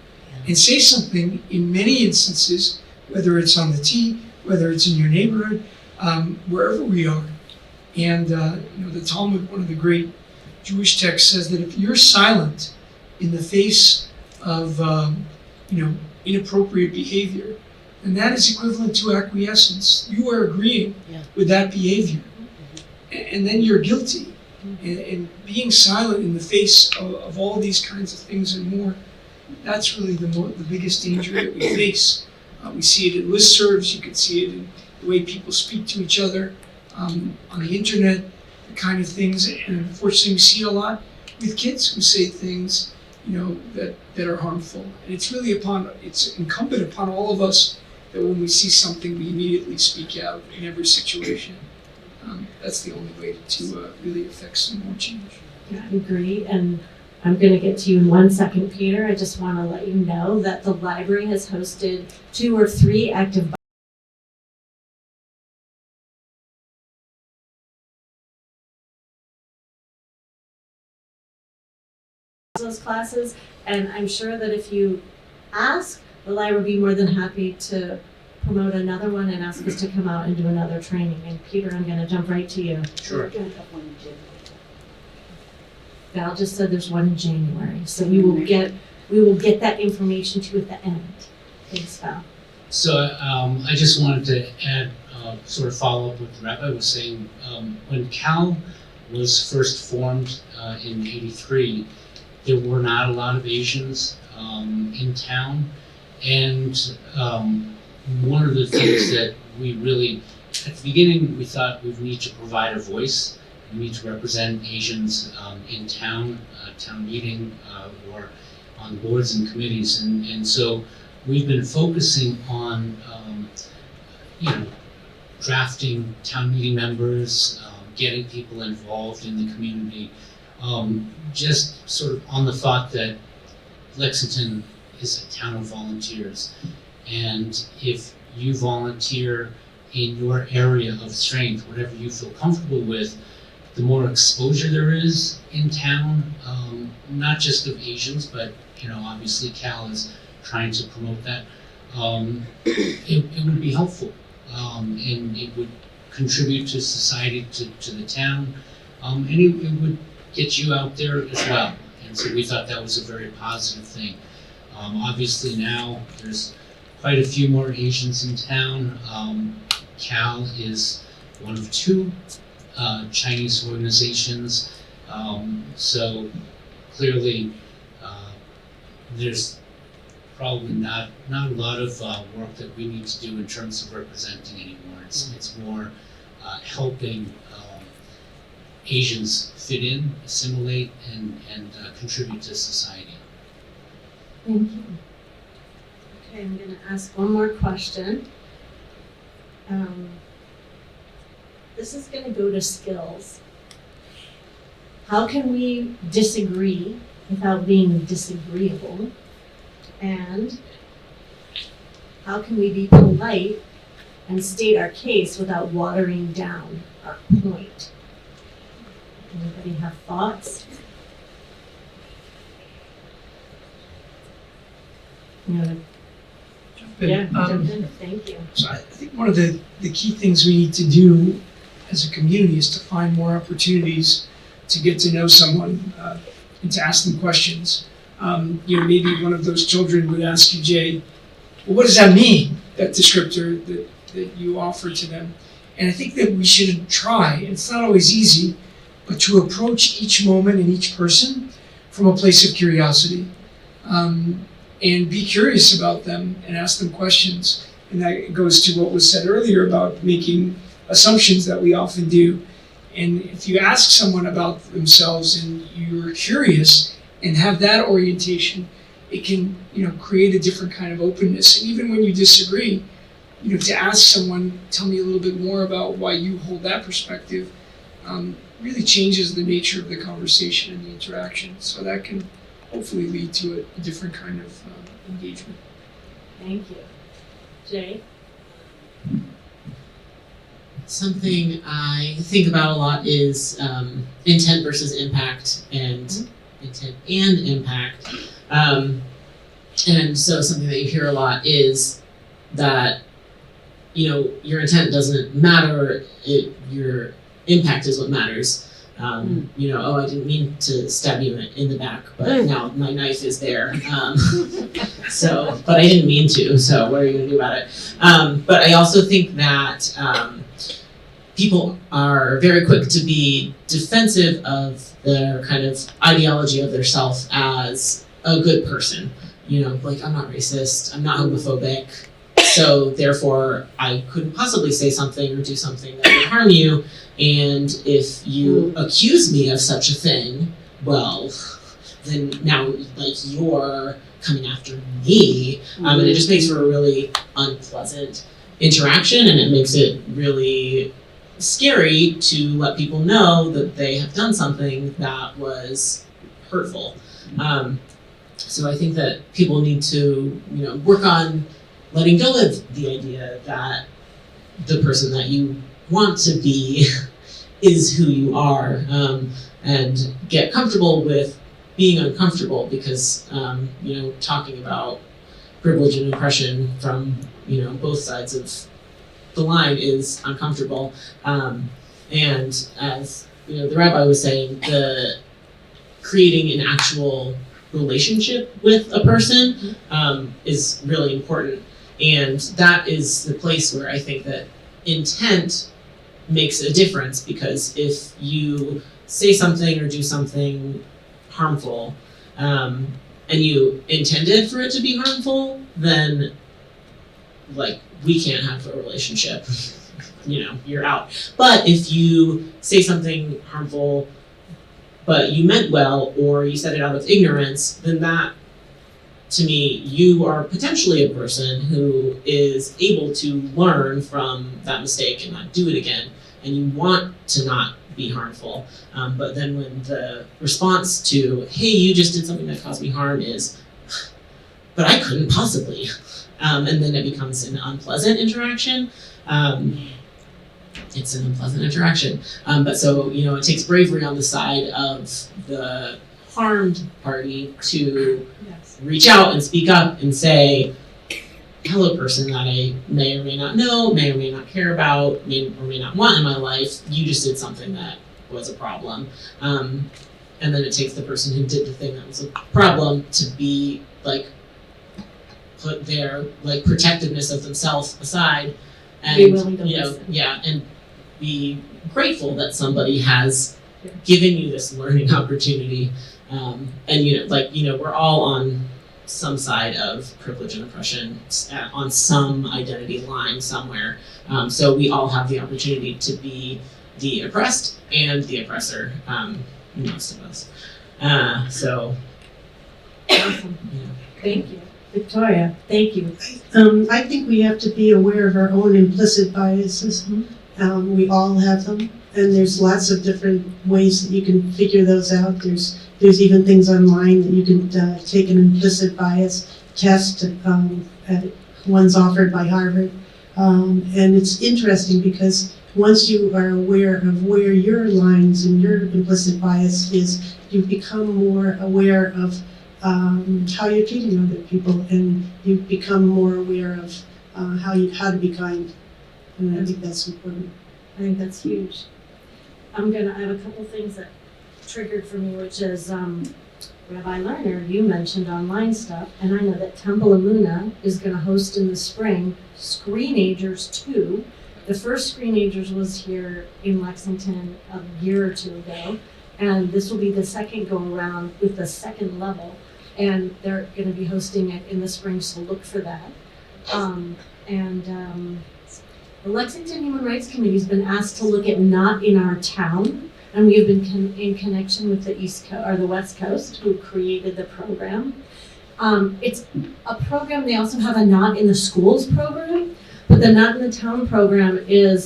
E: and say something in many instances, whether it's on the T, whether it's in your neighborhood, wherever we are. And the Talmud, one of the great Jewish texts, says that if you're silent in the face of inappropriate behavior, then that is equivalent to acquiescence. You are agreeing with that behavior, and then you're guilty. And being silent in the face of all these kinds of things and more, that's really the biggest danger that we face. We see it in listservs. You can see it in the way people speak to each other on the internet, the kind of things. And unfortunately, we see it a lot with kids who say things, that are harmful. And it's incumbent upon all of us that when we see something, we immediately speak out in every situation. That's the only way to really affect some more change.
C: Yeah, I agree. And I'm going to get to you in 1 second, Peter. I just want to let you know that the library has hosted 2 or 3 active those classes, and I'm sure that if you ask, the library would be more than happy to promote another one and ask us to come out and do another training. And Peter, I'm going to jump right to you.
G: Sure.
C: Val just said there's one in January, so we will get that information to you at the end. Thanks, Val.
G: So I just wanted to add, sort of follow up what the rabbi was saying. When Cal was first formed in '83, there were not a lot of Asians in town, and one of the things that we really, at the beginning, we thought we need to provide a voice. We need to represent Asians in town, town meeting, or on boards and committees, and so we've been focusing on, drafting town meeting members, getting people involved in the community, just sort of on the thought that Lexington is a town of volunteers. And if you volunteer in your area of strength, whatever you feel comfortable with, the more exposure there is in town, not just of Asians, but obviously Cal is trying to promote that, it would be helpful. And it would contribute to society, to the town, and it would get you out there as well. And so we thought that was a very positive thing. Obviously now there's quite a few more Asians in town. Cal is one of 2 Chinese organizations. So clearly there's probably not a lot of work that we need to do in terms of representing anymore. It's more helping Asians fit in, assimilate, and contribute to society.
C: Thank you. Okay, I'm gonna ask one more question. This is gonna go to skills. How can we disagree without being disagreeable? And how can we be polite and state our case without watering down our point? Anybody have thoughts? Yeah, jump in. Thank you.
E: So I think one of the key things we need to do as a community is to find more opportunities to get to know someone and to ask them questions. Maybe one of those children would ask you, Jay, well, what does that mean, that descriptor that you offer to them? And I think that we should try, it's not always easy, but to approach each moment and each person from a place of curiosity. And be curious about them and ask them questions. And that goes to what was said earlier about making assumptions that we often do. And if you ask someone about themselves and you're curious and have that orientation, it can, create a different kind of openness. And even when you disagree, to ask someone, tell me a little bit more about why you hold that perspective, really changes the nature of the conversation and the interaction. So that can hopefully lead to a different kind of engagement.
C: Thank you. Jay?
F: Something I think about a lot is intent versus impact, and intent and impact. And so something that you hear a lot is that, your intent doesn't matter, your impact is what matters. I didn't mean to stab you in the back, but now my knife is there. But I didn't mean to, so what are you gonna do about it? But I also think that people are very quick to be defensive of their kind of ideology of their self as a good person. Like, I'm not racist, I'm not homophobic, so therefore I couldn't possibly say something or do something that would harm you. And if you accuse me of such a thing, well, then now, you're coming after me. And it just makes for a really unpleasant interaction, and it makes it really scary to let people know that they have done something that was hurtful. So I think that people need to, work on letting go of the idea that the person that you want to be is who you are, and get comfortable with being uncomfortable, because talking about privilege and oppression from both sides of the line is uncomfortable, and as the rabbi was saying, the creating an actual relationship with a person is really important, and that is the place where I think that intent makes a difference, because if you say something or do something harmful, and you intended for it to be harmful, then we can't have a relationship. You're out. But if you say something harmful, but you meant well, or you said it out of ignorance, then that, to me, you are potentially a person who is able to learn from that mistake and not do it again, and you want to not be harmful. But then when the response to, hey, you just did something that caused me harm is, but I couldn't possibly, and then it becomes an unpleasant interaction. It's an unpleasant interaction. But so, it takes bravery on the side of the harmed party to reach out and speak up and say, hello, person that I may or may not know, may or may not care about, may or may not want in my life, you just did something that was a problem. And then it takes the person who did the thing that was a problem to be put their protectiveness of themselves aside, and
C: Be willing to listen.
F: and be grateful that somebody has given you this learning opportunity. And we're all on some side of privilege and oppression, on some identity line somewhere. So we all have the opportunity to be the oppressed and the oppressor, most of us.
C: Awesome. Thank you. Victoria, thank you.
I: I think we have to be aware of our own implicit biases. We all have them, and there's lots of different ways that you can figure those out. There's even things online that you can take an implicit bias test. One's offered by Harvard, and it's interesting because once you are aware of where your lines and your implicit bias is, you become more aware of how you're treating other people, and you become more aware of how to be kind. And I think that's important.
C: I think that's huge. I have a couple things that triggered for me, which is Rabbi Lerner, you mentioned online stuff, and I know that Temple Amuna is going to host in the spring Screenagers 2. The first Screenagers was here in Lexington a year or two ago, and this will be the second go around with the second level, and they're going to be hosting it in the spring, so look for that. The Lexington Human Rights Committee has been asked to look at Not in Our Town, and we have been in connection with the the West Coast, who created the program. It's a program. They also have a Not in the Schools program, but the Not in the Town program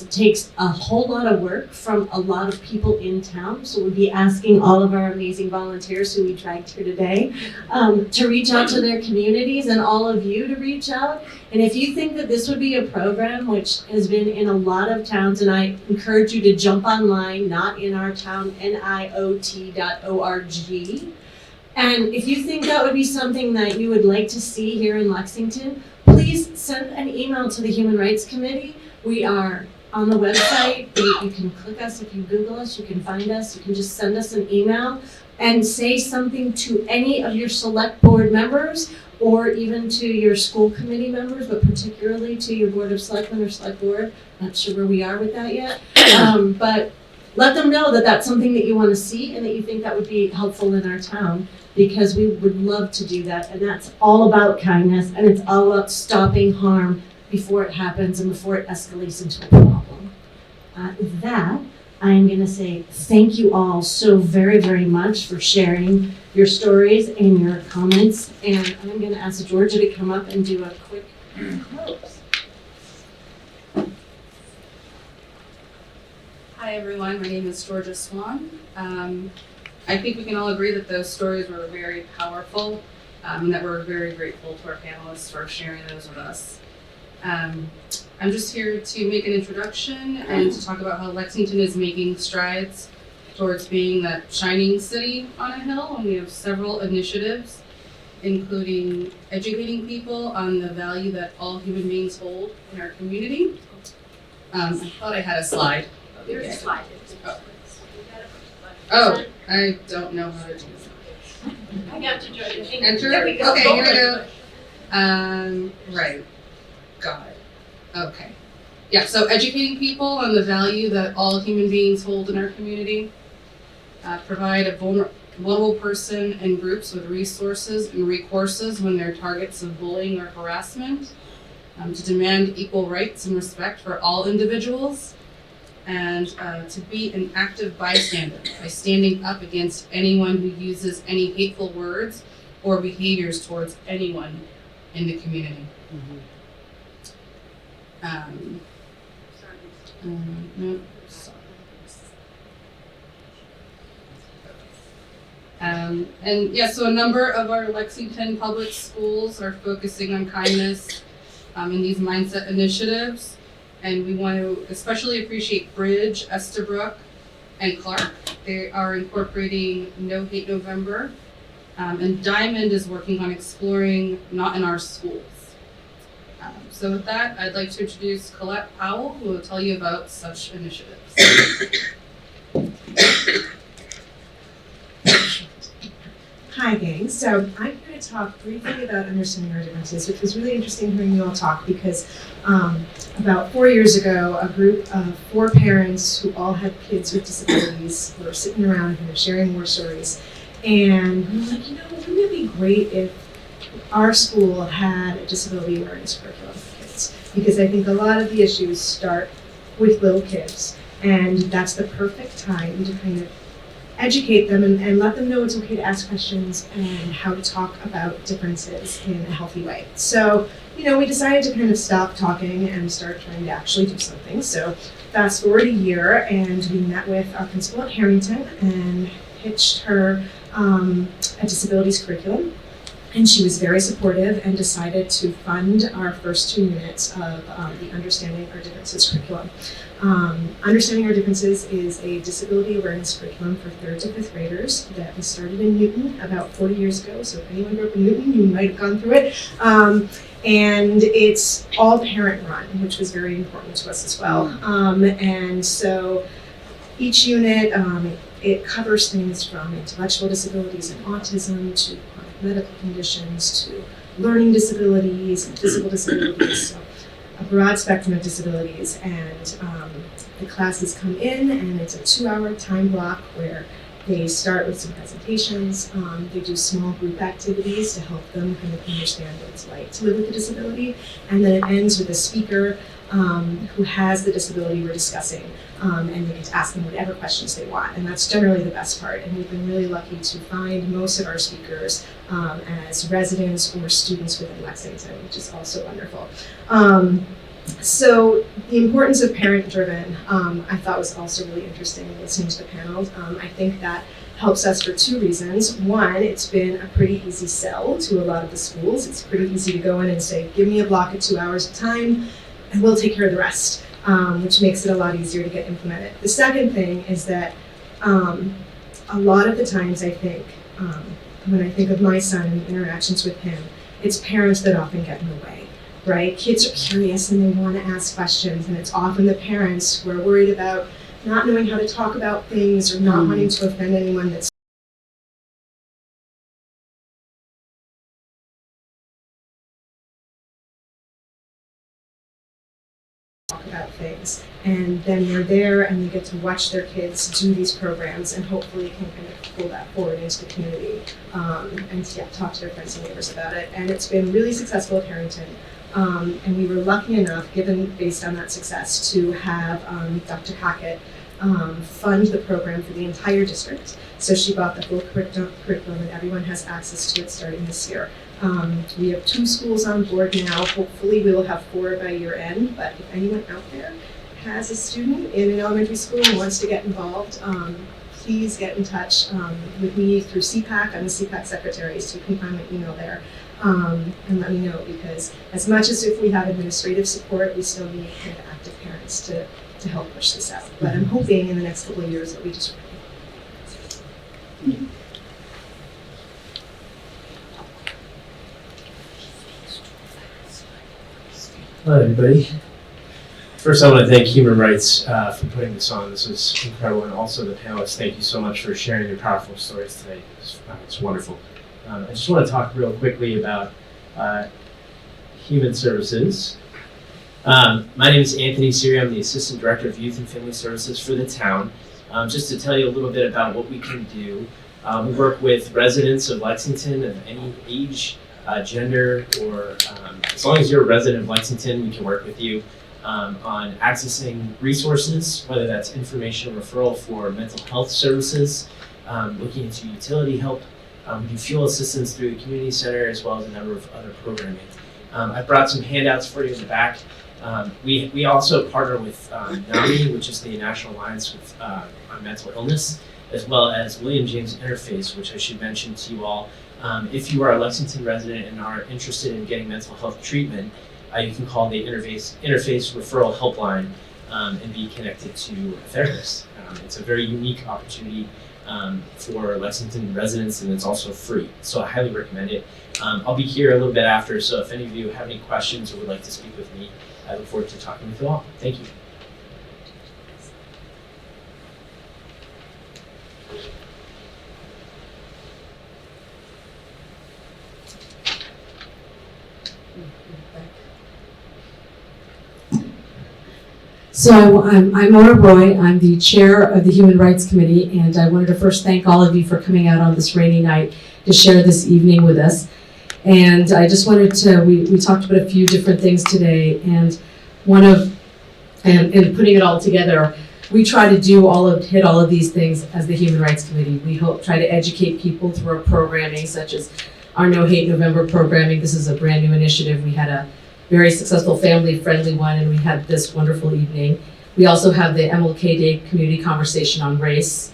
C: takes a whole lot of work from a lot of people in town. So we'll be asking all of our amazing volunteers who we dragged here today to reach out to their communities, and all of you to reach out. And if you think that this would be a program which has been in a lot of towns, and I encourage you to jump online, Not in Our Town, NIOT.org. And if you think that would be something that you would like to see here in Lexington, please send an email to the Human Rights Committee. We are on the website. You can click us if you Google us. You can find us. You can just send us an email and say something to any of your select board members, or even to your school committee members, but particularly to your Board of Selectmen or Select Board. Not sure where we are with that yet. But let them know that that's something that you want to see and that you think that would be helpful in our town, because we would love to do that. And that's all about kindness, and it's all about stopping harm before it happens and before it escalates into a problem. With that, I'm going to say thank you all so very, very much for sharing your stories and your comments. And I'm going to ask Georgia to come up and do a quick close.
K: Hi everyone, my name is Georgia Swan. I think we can all agree that those stories were very powerful, and that we're very grateful to our panelists for sharing those with us. I'm just here to make an introduction and to talk about how Lexington is making strides towards being that shining city on a hill, and we have several initiatives, including educating people on the value that all human beings hold in our community. I thought I had a slide.
C: Here's a slide.
K: Oh, I don't know how to do this.
C: I got to join it.
K: Enter?
C: There we go.
K: Okay, here we go. Right. Got it. Okay. Yeah, so educating people on the value that all human beings hold in our community. Provide a vulnerable person and groups with resources and recourses when they're targets of bullying or harassment. To demand equal rights and respect for all individuals. And to be an active bystander by standing up against anyone who uses any hateful words or behaviors towards anyone in the community. No, sorry. And yeah, so a number of our Lexington public schools are focusing on kindness in these mindset initiatives. And we want to especially appreciate Bridge, Estabrook, and Clark. They are incorporating No Hate November. And Diamond is working on exploring Not in Our Schools. So with that, I'd like to introduce Colette Powell, who will tell you about such initiatives.
L: Hi gang, so I'm going to talk briefly about understanding our differences, which was really interesting hearing you all talk because about 4 years ago, a group of 4 parents who all had kids with disabilities were sitting around here sharing war stories. And we were like, wouldn't it be great if our school had a disability awareness curriculum for kids? Because I think a lot of the issues start with little kids, and that's the perfect time to kind of educate them and let them know it's okay to ask questions and how to talk about differences in a healthy way. So, we decided to kind of stop talking and start trying to actually do something. So fast forward a year, and we met with our principal at Harrington and pitched her a disabilities curriculum. And she was very supportive and decided to fund our first 2 units of the Understanding Our Differences curriculum. Understanding Our Differences is a disability awareness curriculum for 3rd to 5th graders that was started in Newton about 40 years ago. So if anyone grew up in Newton, you might have gone through it. And it's all parent run, which was very important to us as well. And so each unit, it covers things from intellectual disabilities and autism to chronic medical conditions to learning disabilities and physical disabilities. So a broad spectrum of disabilities. And the classes come in, and it's a 2-hour time block where they start with some presentations. They do small group activities to help them kind of understand what it's like to live with a disability. And then it ends with a speaker who has the disability we're discussing, and they get to ask them whatever questions they want. And that's generally the best part. And we've been really lucky to find most of our speakers as residents or students within Lexington, which is also wonderful. So the importance of parent-driven, I thought was also really interesting listening to the panel. I think that helps us for 2 reasons. One, it's been a pretty easy sell to a lot of the schools. It's pretty easy to go in and say, give me a block of 2 hours of time, and we'll take care of the rest, which makes it a lot easier to get implemented. The second thing is that a lot of the times I think, when I think of my son and interactions with him, it's parents that often get in the way. Right? Kids are curious and they want to ask questions, and it's often the parents who are worried about not knowing how to talk about things or not wanting to offend anyone that's talk about things. And then they're there and they get to watch their kids do these programs, and hopefully can kind of pull that forward into the community and talk to their friends and neighbors about it. And it's been really successful at Harrington. And we were lucky enough, based on that success, to have Dr. Hackett fund the program for the entire district. So she bought the full curriculum, and everyone has access to it starting this year. We have 2 schools on board now. Hopefully we will have 4 by year end, but if anyone out there has a student in an elementary school and wants to get involved, please get in touch with me through CPAC. I'm the CPAC secretary, so you can find my email there. And let me know, because as much as if we have administrative support, we still need kind of active parents to help push this out. But I'm hoping in the next couple of years that we just
M: Hello, everybody. First, I want to thank Human Rights for putting this on. This was incredible, and also the panelists. Thank you so much for sharing your powerful stories today. It's wonderful. I just want to talk real quickly about Human Services. My name is Anthony Siri. I'm the Assistant Director of Youth and Family Services for the town. Just to tell you a little bit about what we can do, we work with residents of Lexington of any age, gender, or as long as you're a resident of Lexington, we can work with you on accessing resources, whether that's information referral for mental health services, looking into utility help. We do fuel assistance through the community center, as well as a number of other programming. I brought some handouts for you in the back. We also partner with NAMI, which is the National Alliance on Mental Illness, as well as William James Interface, which I should mention to you all. If you are a Lexington resident and are interested in getting mental health treatment, you can call the Interface Referral Helpline and be connected to a therapist. It's a very unique opportunity for Lexington residents, and it's also free. So I highly recommend it. I'll be here a little bit after, so if any of you have any questions or would like to speak with me, I look forward to talking with you all. Thank you.
N: So I'm Mona Roy. I'm the chair of the Human Rights Committee, and I wanted to first thank all of you for coming out on this rainy night to share this evening with us. And I just wanted to, we talked about a few different things today, and putting it all together, we try to hit all of these things as the Human Rights Committee. We try to educate people through our programming, such as our No Hate November programming. This is a brand new initiative. We had a very successful family-friendly one, and we had this wonderful evening. We also have the MLK Day community conversation on race.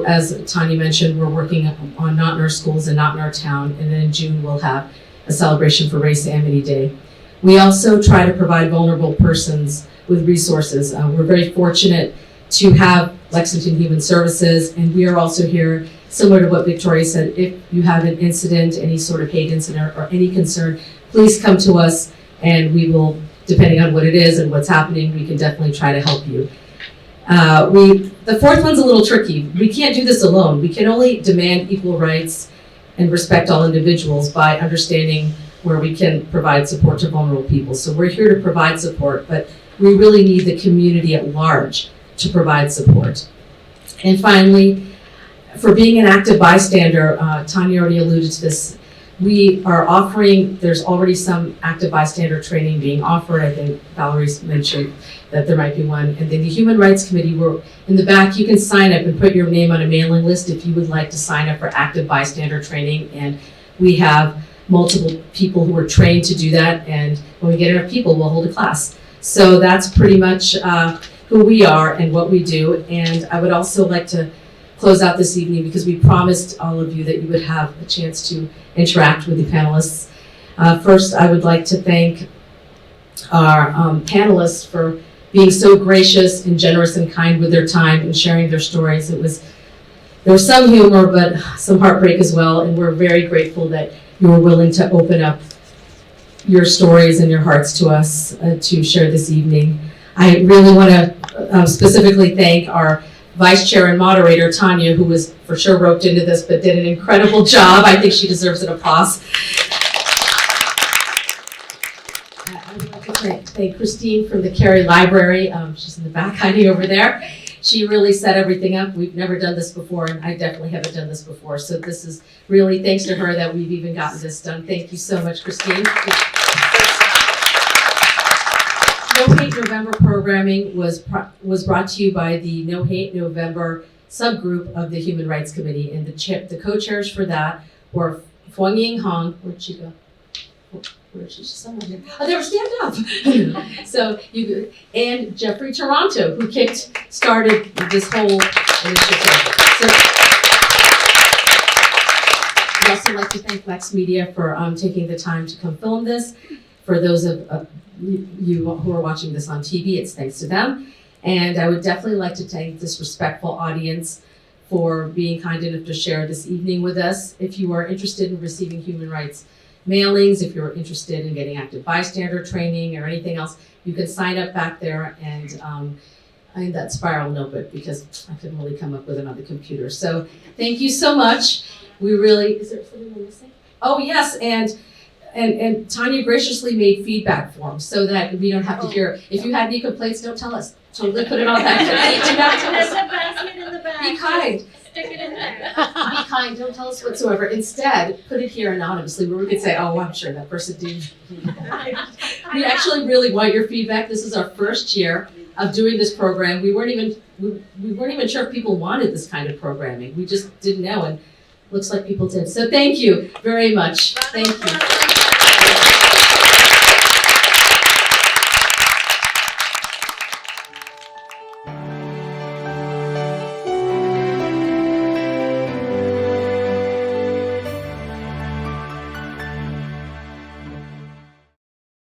N: As Tanya mentioned, we're working on Not in Our Schools and Not in Our Town, and then in June we'll have a celebration for Race Amity Day. We also try to provide vulnerable persons with resources. We're very fortunate to have Lexington Human Services, and we are also here, similar to what Victoria said, if you have an incident, any sort of hate incident or any concern, please come to us and we will, depending on what it is and what's happening, we can definitely try to help you. The fourth one's a little tricky. We can't do this alone. We can only demand equal rights and respect all individuals by understanding where we can provide support to vulnerable people. So we're here to provide support, but we really need the community at large to provide support. And finally, for being an active bystander, Tanya already alluded to this, we are offering, there's already some active bystander training being offered. I think Valerie's mentioned that there might be one. And then the Human Rights Committee, we're in the back, you can sign up and put your name on a mailing list if you would like to sign up for active bystander training. And we have multiple people who are trained to do that. And when we get enough people, we'll hold a class. So that's pretty much who we are and what we do. And I would also like to close out this evening because we promised all of you that you would have a chance to interact with the panelists. First, I would like to thank our panelists for being so gracious and generous and kind with their time and sharing their stories. There was some humor, but some heartbreak as well, and we're very grateful that you were willing to open up your stories and your hearts to us to share this evening. I really want to specifically thank our Vice Chair and Moderator, Tanya, who was for sure roped into this, but did an incredible job. I think she deserves an applause. I would like to thank Christine from the Cary Library. She's in the back hiding over there. She really set everything up. We've never done this before, and I definitely haven't done this before. So this is really thanks to her that we've even gotten this done. Thank you so much, Christine. No Hate November programming was brought to you by the No Hate November subgroup of the Human Rights Committee, and the co-chairs for that were Fuang Ying Hong. Where'd she go? Where is she? She's somewhere here. Oh, there, stand up. So and Jeffrey Toronto, who started this whole initiative. So I'd also like to thank Lex Media for taking the time to come film this. For those of you who are watching this on TV, it's thanks to them. And I would definitely like to thank this respectful audience for being kind enough to share this evening with us. If you are interested in receiving human rights mailings, if you're interested in getting active bystander training or anything else, you can sign up back there and I need that spiral notebook because I couldn't really come up with it on the computer. So thank you so much. We really, is there something we're missing? Oh yes, and Tanya graciously made feedback forms so that we don't have to hear. If you had any complaints, don't tell us. Totally put it on back there. Do not tell us.
J: There's a basket in the back.
N: Be kind.
J: Stick it in there.
N: Be kind. Don't tell us whatsoever. Instead, put it here anonymously where we could say, "Oh, I'm sure that person did." We actually really want your feedback. This is our first year of doing this program. We weren't even sure if people wanted this kind of programming. We just didn't know, and looks like people did. So thank you very much. Thank you.